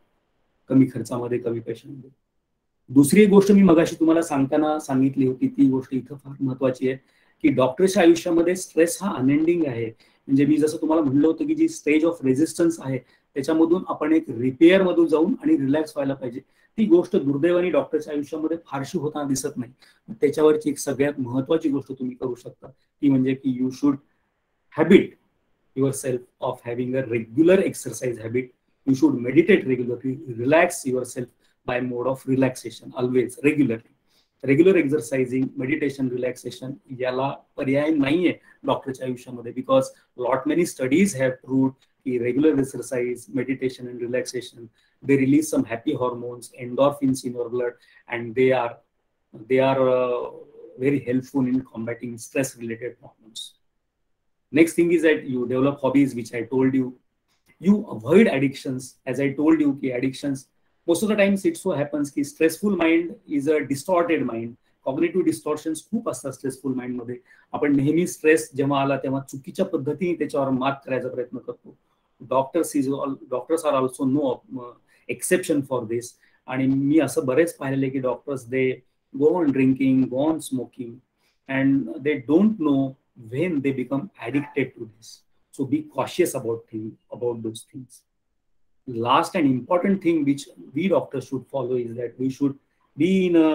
कमी खर्चामध्ये, कमी पैशांमध्ये. दुसरी एक गोष्ट मी मगाशी तुम्हाला सांगताना सांगितली होती, ती गोष्ट इथं फार महत्वाची आहे की डॉक्टरच्या आयुष्यामध्ये स्ट्रेस हा अनएंडिंग आहे. म्हणजे मी जसं तुम्हाला म्हणलं होतं की जी स्टेज ऑफ रेझिस्टन्स आहे त्याच्यामधून आपण एक रिपेअर मधून जाऊन आणि रिलॅक्स व्हायला पाहिजे. ती गोष्ट दुर्दैवाने डॉक्टरच्या आयुष्यामध्ये फारशी होताना दिसत नाही. त्याच्यावरची एक सगळ्यात महत्वाची गोष्ट तुम्ही करू शकता ती म्हणजे की you should habit yourself of having a regular exercise habit. You should meditate regularly, relax yourself by mode of relaxation, always regularly. Regular exercising, meditation, relaxation याला पर्याय नाहीये डॉक्टरच्या आयुष्यामध्ये, because lot many studies have proved की regular exercise, meditation and relaxation, they release some happy hormones, endorphins in your blood, and they are very helpful in combating stress related problems. Next thing is that you develop hobbies, which I told you. You avoid addictions. As I told you, ki addictions, most of the times it so happens ki stressful mind is a distorted mind. Cognitive distortions खूप असतात stressful mind मध्ये. आपण नेहमी stress जेव्हा आला तेव्हा चुकीच्या पद्धतीने त्याच्यावर मात करायचा प्रयत्न करतो. Doctors are also no exception for this. आणि मी असं बरेच पाहिलेले की doctors they go on drinking, go on smoking, and they don't know when they become addicted to this. So be cautious about those things. Last and important thing which we doctors should follow is that we should be in a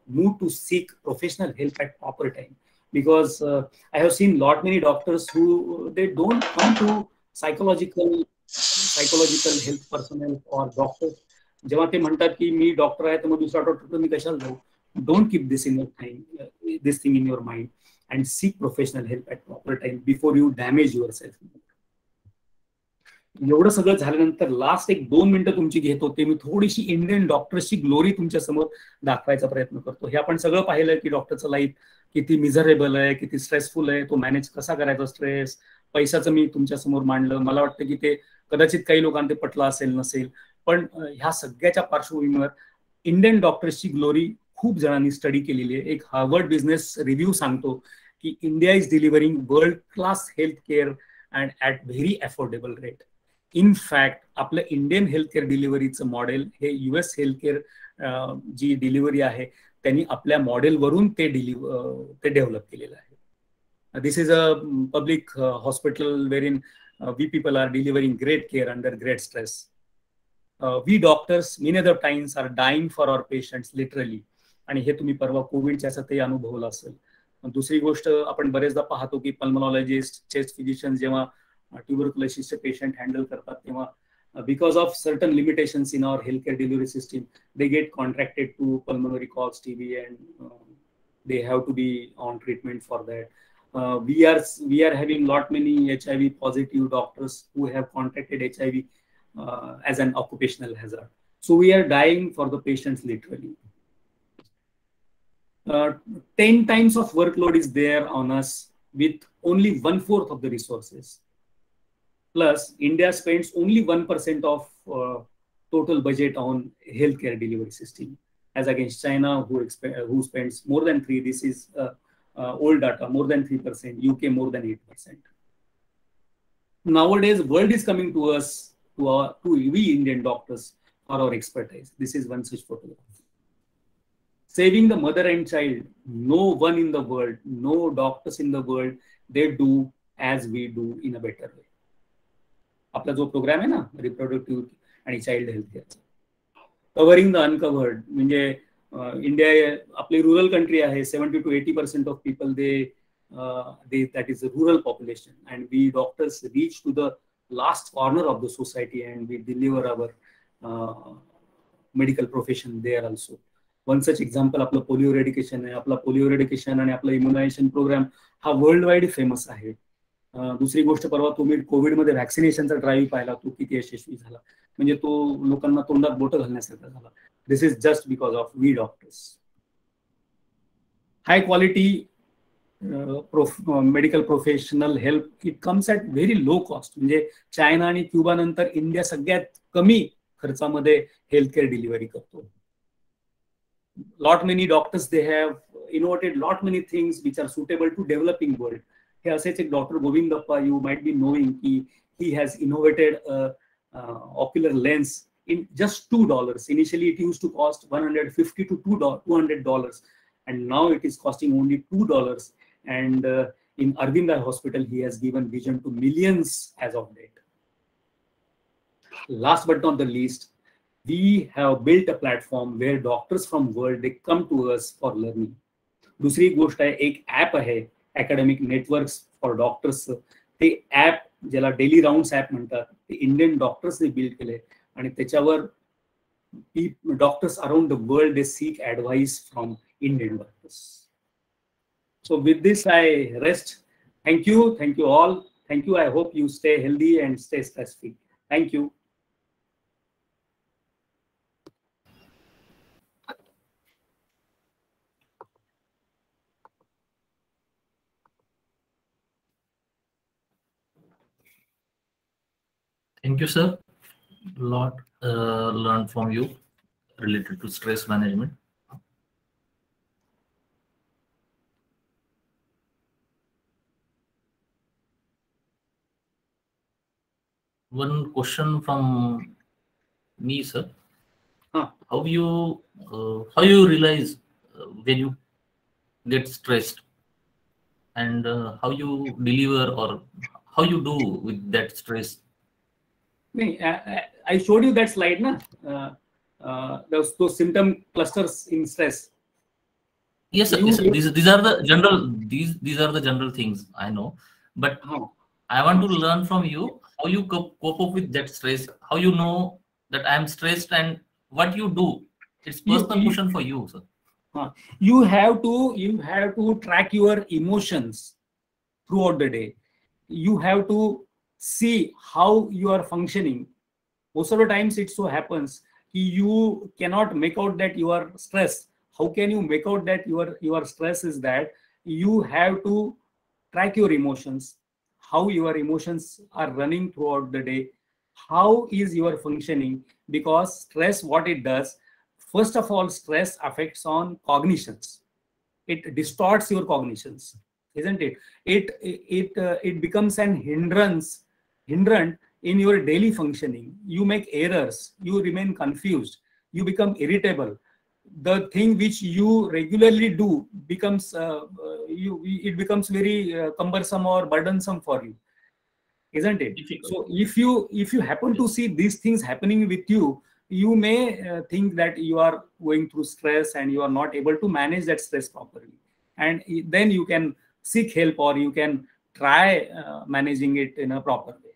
mood to seek professional help at proper time, because I have seen lot many doctors who they don't come to psychological health personnel or doctors. जेव्हा ते म्हणतात की मी doctor आहे तर मग दुसरा doctor मी कशाला जाऊ. Don't keep this in your time, this thing in your mind, and seek professional help at proper time before you damage yourself. एवढं सगळं झाल्यानंतर लास्ट एक 2 मिनिटं तुमची घेत होते मी थोडीशी इंडियन डॉक्टर्सची ग्लोरी तुमच्या समोर दाखवायचा प्रयत्न करतो. हे आपण सगळं पाहिलं की डॉक्टरचं लाईफ किती मिझरेबल आहे, किती स्ट्रेसफुल आहे, तो मॅनेज कसा करायचा स्ट्रेस. पैशाचं मी तुमच्या समोर मांडलं. मला वाटतं की ते कदाचित काही लोकांना ते पटलं असेल नसेल, पण ह्या सगळ्याच्या पार्श्वभूमीवर इंडियन डॉक्टर्सची ग्लोरी खूप जणांनी स्टडी केलेली आहे. एक हार्वर्ड बिझनेस रिव्ह्यू सांगतो की India is delivering world class health care and at very affordable rate. In fact आपलं इंडियन हेल्थ केअर डिलिव्हरीचं मॉडेल हे US हेल्थ केअर जी डिलिव्हरी आहे त्यांनी आपल्या मॉडेलवरून ते डेव्हलप केलेलं आहे. This is a public hospital where in we people are delivering great care under great stress. We doctors many other times are dying for our patients literally. आणि हे तुम्ही परवा कोविडच्या ते अनुभवलं असेल. दुसरी गोष्ट आपण बरेचदा पाहतो की पल्मोनॉलॉजिस्ट, चेस्ट फिजिशियन जेव्हा ट्युबरक्युलोसिसचे पेशंट हँडल करतात तेव्हा because of certain limitations in our health care delivery system they get contracted to pulmonary calls, TB, and they have to be on treatment for that. We are having lot many HIV positive doctors who have contracted HIV as an occupational hazard. So we are dying for the patients literally. 10 times of workload is there on us with only 1/4 of the resources. Plus, India spends only 1% of total budget on healthcare delivery system, as against China, who spends more than 3%. This is old data, more than 3%. UK more than 8%. Nowadays, world is coming to us, to we Indian doctors for our expertise. This is one such photograph. Saving the mother and child, no one in the world, no doctors in the world, they do as we do in a better way. आपला जो programme आहे ना reproductive आणि child health केअरचा, covering the अनकव्हर्ड, म्हणजे India आपली rural country आहे. 70 to 80% of people that is the rural population, and we doctors reach to the last corner of the society and we deliver our medical profession there also. One such example आपलं polio eradication आहे. आपला polio eradication आणि आपला immunisation programme हा world wide famous आहे. दुसरी गोष्ट, परवा तुम्ही कोविडमध्ये व्हॅक्सिनेशनचा ड्राईव्ह पाहिला, तो किती यशस्वी झाला. म्हणजे तो लोकांना तोंडात बोटं घालण्यासारखा झाला. This is just because of we doctors. high quality medical professional help, it comes at very low cost. म्हणजे चायना आणि क्युबा नंतर इंडिया सगळ्यात कमी खर्चामध्ये हेल्थकेअर डिलिव्हरी करतो. Lot many doctors, they have innovated lot many things which are suitable to developing world. हे असेच एक doctor Govindappa, you might be knowing, he has innovated a ocular lens in just $2. Initially it used to cost $150 to $200, and now it is costing only $2. And in Arvind Hospital, he has given vision to millions as of date. Last but not the least, we have built a platform where doctors from world, they come to us for learning. दुसरी गोष्ट आहे, एक app आहे academic networks for doctors. ते app ज्याला daily rounds app म्हणतात, ते Indian डॉक्टर्सने build केले आणि त्याच्यावर doctors around the world they seek advice from Indian doctors. So with this I rest. Thank you all. Thank you. I hope you stay healthy and stay stress free. Thank you. Thank you, sir. Lot learned from you related to stress management. One question from me, sir. How you realize when you get stressed, and how you deliver or how you do with that stress? I showed you that slide, na? Those symptom clusters in stress. Yes, sir. These are the general. These are the general things I know, but I want to learn from you how you cope up with that stress. How you know that I am stressed and what you do. It's personal question for you, sir. You have to track your emotions throughout the day. You have to see how you are functioning. Most of the times it so happens you cannot make out that you are stressed. How can you make out that your stress is that you have to track your emotions, how your emotions are running throughout the day, how is your functioning, because stress, what it does, first of all, stress affects on cognitions. It distorts your cognitions, isn't it? It becomes an hindrance in your daily functioning. You make errors, you remain confused, you become irritable. The thing which you regularly do becomes it becomes very cumbersome or burdensome for you, isn't it? So if you happen to see these things happening with you, you may think that you are going through stress and you are not able to manage that stress properly, and then you can seek help or you can try managing it in a proper way.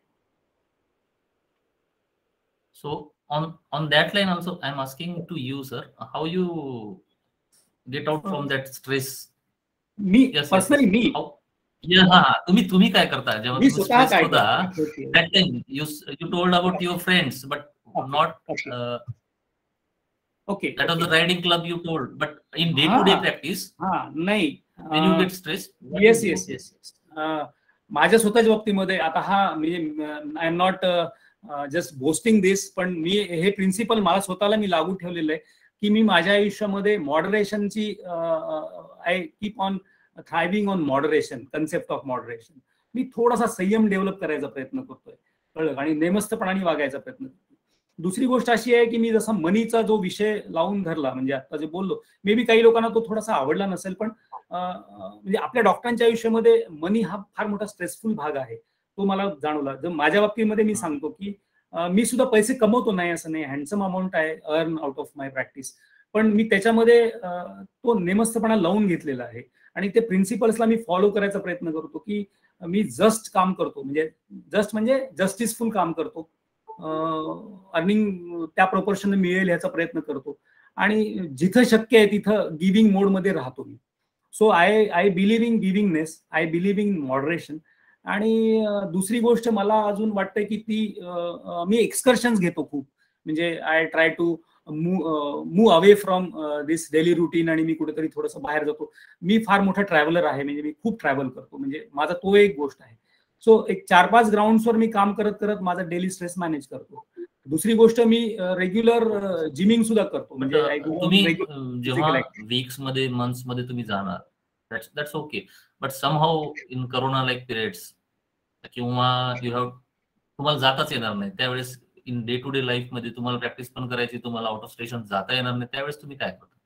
So on that line also, I'm asking to you, sir, how you get out from that stress? Me, yes, personally, yes. Me. How? Yeah, तुम्ही काय करता जेव्हा तुम्ही stressed होता? That time you told about your friends, but not. Okay. That was the riding club you told, but in day-to-day practice, नाही. When you get stressed? Yes. माझ्या स्वतःच्या बाबतीमध्ये आता म्हणजे I am not just boasting this, पण मी हे principal मला स्वतःला मी लागू ठेवलेलं आहे की मी माझ्या आयुष्यामध्ये मॉडरेशनची I keep on thriving on moderation, concept of moderation. मी थोडासा संयम डेव्हलप करायचा प्रयत्न करतोय, कळलं, आणि नेमस्तपणाने वागायचा प्रयत्न करतोय. दुसरी गोष्ट अशी आहे की मी जसा मनीचा जो विषय लावून धरला, म्हणजे आता जे बोललो, मे बी काही लोकांना तो थोडासा आवडला नसेल, पण म्हणजे आपल्या डॉक्टरांच्या आयुष्यामध्ये मनी हा फार मोठा स्ट्रेसफुल भाग आहे, तो मला जाणवला. जर माझ्या बाबतीमध्ये मी सांगतो की मी सुद्धा पैसे कमवतो, नाही असं नाही, हँडसम अमाऊंट आहे earn out of my practice, पण मी त्याच्यामध्ये तो नेमस्तपणा लावून घेतलेला आहे आणि ते प्रिन्सिपल्सला मी फॉलो करायचा प्रयत्न करतो की मी जस्ट काम करतो, म्हणजे जस्टिसफुल काम करतो, अर्निंग त्या प्रोपोर्शन मिळेल ह्याचा प्रयत्न करतो आणि जिथं शक्य आहे तिथं गिव्हिंग मोडमध्ये राहतो मी. So I believe in givingness, I believe in moderation. आणि दुसरी गोष्ट मला अजून वाटतं की ती मी एक्सकर्शन्स घेतो खूप, म्हणजे I try to move away from this daily routine आणि मी कुठेतरी थोडंसं बाहेर जातो. मी फार मोठा ट्रॅव्हलर आहे, म्हणजे मी खूप ट्रॅव्हल करतो, म्हणजे माझा तो एक गोष्ट आहे. सो एक 4-5 ग्राउंड्सवर मी काम करत करत माझा डेली स्ट्रेस मॅनेज करतो. दुसरी गोष्ट, मी रेग्युलर जिमिंग सुद्धा करतो. म्हणजे तुम्ही जेव्हा वीक्स मध्ये, मंथ्स मध्ये तुम्ही जाणार, that's okay, but somehow in corona like periods किंवा तुम्हाला जाताच येणार नाही, त्यावेळेस in day to day life मध्ये तुम्हाला प्रॅक्टिस पण करायची, तुम्हाला आउट ऑफ स्टेशन जाता येणार नाही, त्यावेळेस तुम्ही काय करता?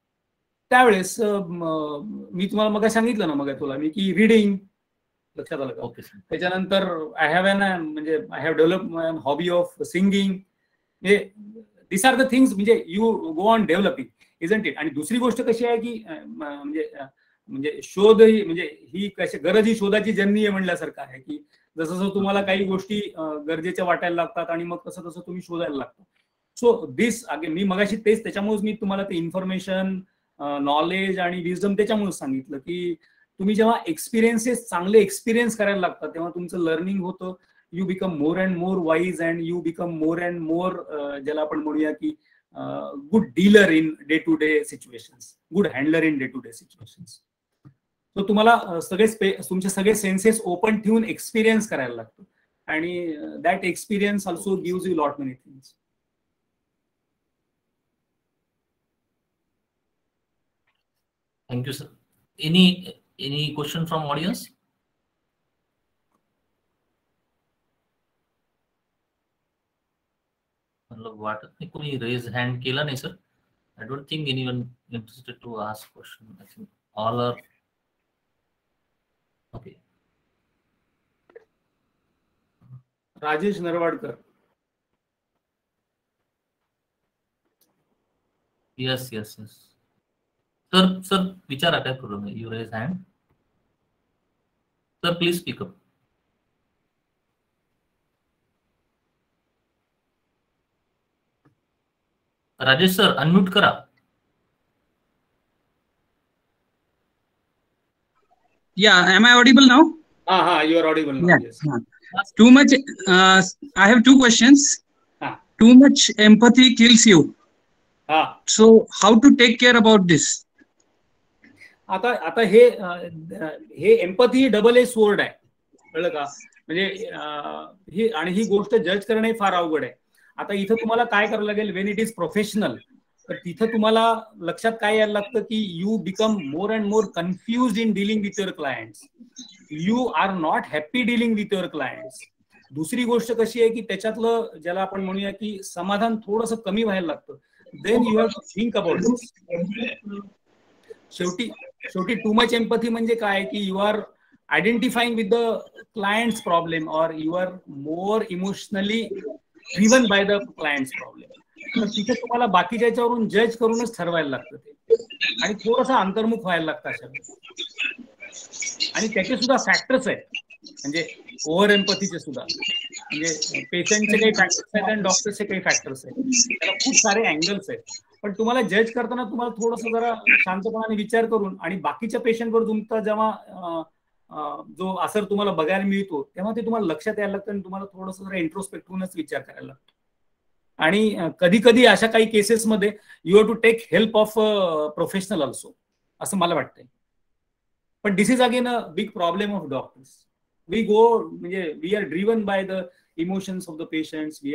त्यावेळेस मी तुम्हाला मग सांगितलं ना, मग तुला मी की रीडिंग, लक्षात आलं का? त्याच्यानंतर I have develop hobby of singing. This are the things, म्हणजे you go on developing, isn't it. आणि दुसरी गोष्ट कशी आहे की म्हणजे शोध म्हणजे ही कशी गरज ही शोधाची जननी आहे म्हणल्यासारखं आहे, की जसं जसं तुम्हाला काही गोष्टी गरजेच्या वाटायला लागतात आणि मग तसं तसं तुम्ही शोधायला लागता. सो दिस अगेन मी मगाशी तेच, त्याच्यामुळेच मी तुम्हाला ते इन्फॉर्मेशन, नॉलेज आणि विजडम त्याच्यामुळेच सांगितलं की तुम्ही जेव्हा चांगले एक्सपिरियन्स करायला लागतात तेव्हा तुमचं लर्निंग होतं. You become more and more wise and you become more and more, ज्याला आपण म्हणूया की good dealer in day to day situations, good handler in day to day situations. तो तुम्हाला तुमचे सगळे सेन्सेस ओपन ठेवून एक्सपिरियन्स करायला लागतो आणि that experience also gives you lot many things. Thank you sir. Any question from audience? मतलब वाटत नाही कोणी रेज हँड केला नाही sir. I don't think anyone interested to ask question. I think all are okay. Rajesh Narwadkar. Yes yes yes sir विचारा काय करू. You raise hand sir, please speak up. Rajesh sir unmute करा. Yeah, am I audible now? You are audible now. Yeah. Yes. Too much. I have two questions. Too much empathy kills you. So how to take care about this? आता हे empathy double A sword आहे, कळलं का? म्हणजे ही गोष्ट जज करणे फार अवघड आहे. आता इथं तुम्हाला काय करावं लागेल, वेन इट इज प्रोफेशनल, तर तिथं तुम्हाला लक्षात काय यायला लागतं की you become more and more confused in dealing with your clients. You are not happy dealing with your clients. दुसरी गोष्ट कशी आहे की त्याच्यातलं ज्याला आपण म्हणूया की समाधान थोडंसं कमी व्हायला लागतं. Then you have to think about this. शेवटी टू मच एम्पॅथी म्हणजे काय की you are identifying with the clients problem or you are more emotionally driven by the clients problem. तर तिथे तुम्हाला बाकीच्या याच्यावरून जज करूनच ठरवायला लागतं ते, आणि थोडंसं अंतर्मुख व्हायला लागतं अशा वेळेस. आणि त्याचे सुद्धा फॅक्टर्स आहेत, म्हणजे ओव्हर एम्पॅथीचे सुद्धा, म्हणजे पेशंटचे काही फॅक्टर्स आहेत आणि डॉक्टरचे काही फॅक्टर्स आहेत. त्याला खूप सारे अँगल्स आहेत. पण तुम्हाला जज करताना तुम्हाला थोडंसं जरा शांतपणाने विचार करून आणि बाकीच्या पेशंटवर तुमचा जेव्हा जो असर तुम्हाला बघायला मिळतो तेव्हा ते तुम्हाला लक्षात यायला लागतं आणि तुम्हाला थोडंसं जरा इंट्रोस्पेक्ट होऊनच विचार करायला लागतो. आणि कधी कधी अशा काही केसेसमध्ये you have to take help of professional also, असं मला वाटतंय. पण this is again a big problem of doctors. म्हणजे we are driven by the emotions of the patients, we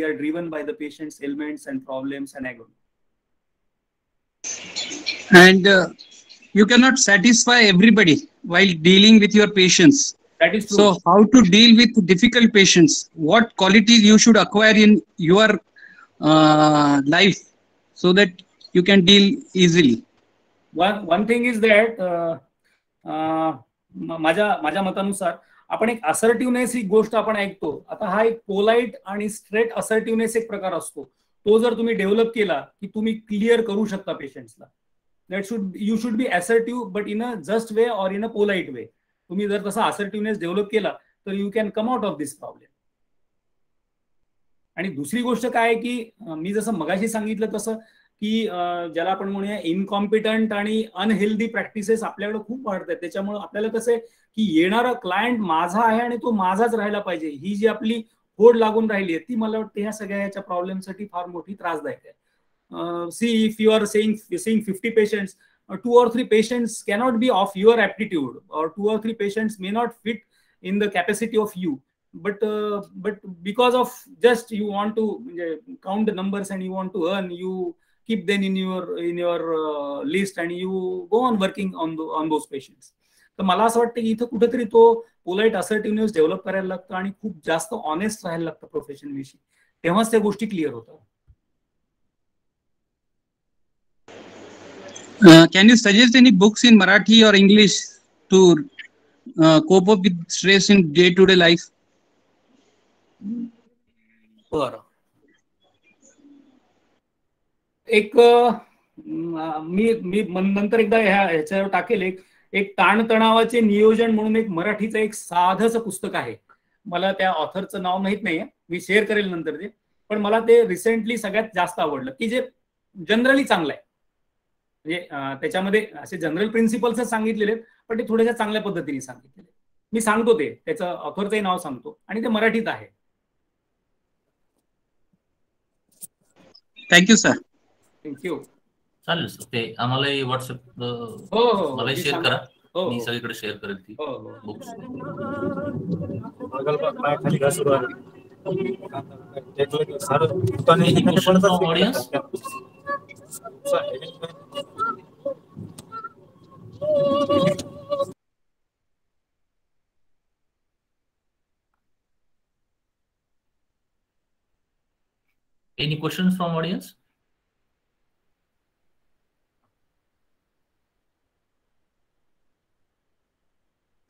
are driven by the patients elements and problems and agony. And you cannot satisfy everybody while dealing with your patients. That is true. So how to deal with difficult patients? What qualities you should acquire in your life so that you can deal easily? One thing is that माझ्या मतानुसार आपण एक assertiveness ही गोष्ट आपण ऐकतो. आता हा एक पोलाइट आणि स्ट्रेट असर्टिव्हनेस एक प्रकार असतो. तो जर तुम्ही डेव्हलप केला की तुम्ही क्लिअर करू शकता पेशंट्सला. You should be assertive but in a just way or in a polite way. तुम्ही जर तसा असर्टिव्हनेस डेव्हलप केला तर you can come out of this problem. आणि दुसरी गोष्ट काय की मी जसं मगाशी सांगितलं तसं की ज्याला आपण म्हणूया इनकॉम्पिटंट आणि अनहेल्दी प्रॅक्टिसेस आपल्याकडे खूप वाढत आहेत. त्याच्यामुळे आपल्याला कसं आहे की येणारा क्लायंट माझा आहे आणि तो माझाच राहायला पाहिजे, ही जी आपली होड लागून राहिली आहे ती मला वाटतं ह्या सगळ्या याच्या प्रॉब्लेमसाठी फार मोठी त्रासदायक आहे. see, if you are seeing 50 patients, 2 or 3 patients cannot be of your aptitude, or 2 or 3 patients may not fit in the capacity of you. But because of just you want to count the numbers and you want to earn, you keep them in your list and you go on working on those patients. तर मला असं वाटतं की इथं कुठेतरी तो polite assertiveness develop करायला लागतं आणि खूप जास्त ऑनेस्ट राहायला लागतं प्रोफेशन विषयी, तेव्हाच त्या गोष्टी क्लिअर होतात. Can you suggest any books in Marathi or English to cope up with stress in day-to-day life? बरं, एक मी नंतर एकदा ह्याच्यावर टाकेल एक ताणतणावाचे नियोजन म्हणून एक मराठीचं एक साधंसं पुस्तक आहे. मला त्या ऑथरचं नाव माहित नाहीये, मी शेअर करेल नंतर ते. पण मला ते रिसेंटली सगळ्यात जास्त आवडलं, की जे जनरली चांगलं आहे. म्हणजे त्याच्यामध्ये असे जनरल प्रिन्सिपल्सच सांगितलेले आहेत, पण ते थोड्याशा चांगल्या पद्धतीने सांगितलेले. मी सांगतो ते, त्याचं ऑथरचंही नाव सांगतो आणि ते मराठीत आहे. Thank you sir. थँक्यू. चालेल सर, ते आम्हालाही व्हॉट्सअप मलाही शेअर करा, मी सगळीकडे शेअर करेल ती books. Audience, any questions from audience?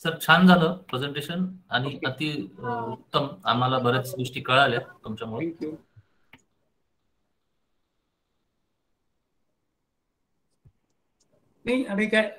Sir, छान झालं प्रेझेंटेशन आणि अति उत्तम. आम्हाला बऱ्याच गोष्टी कळाल्या तुमच्यामुळे. नाही आणि काय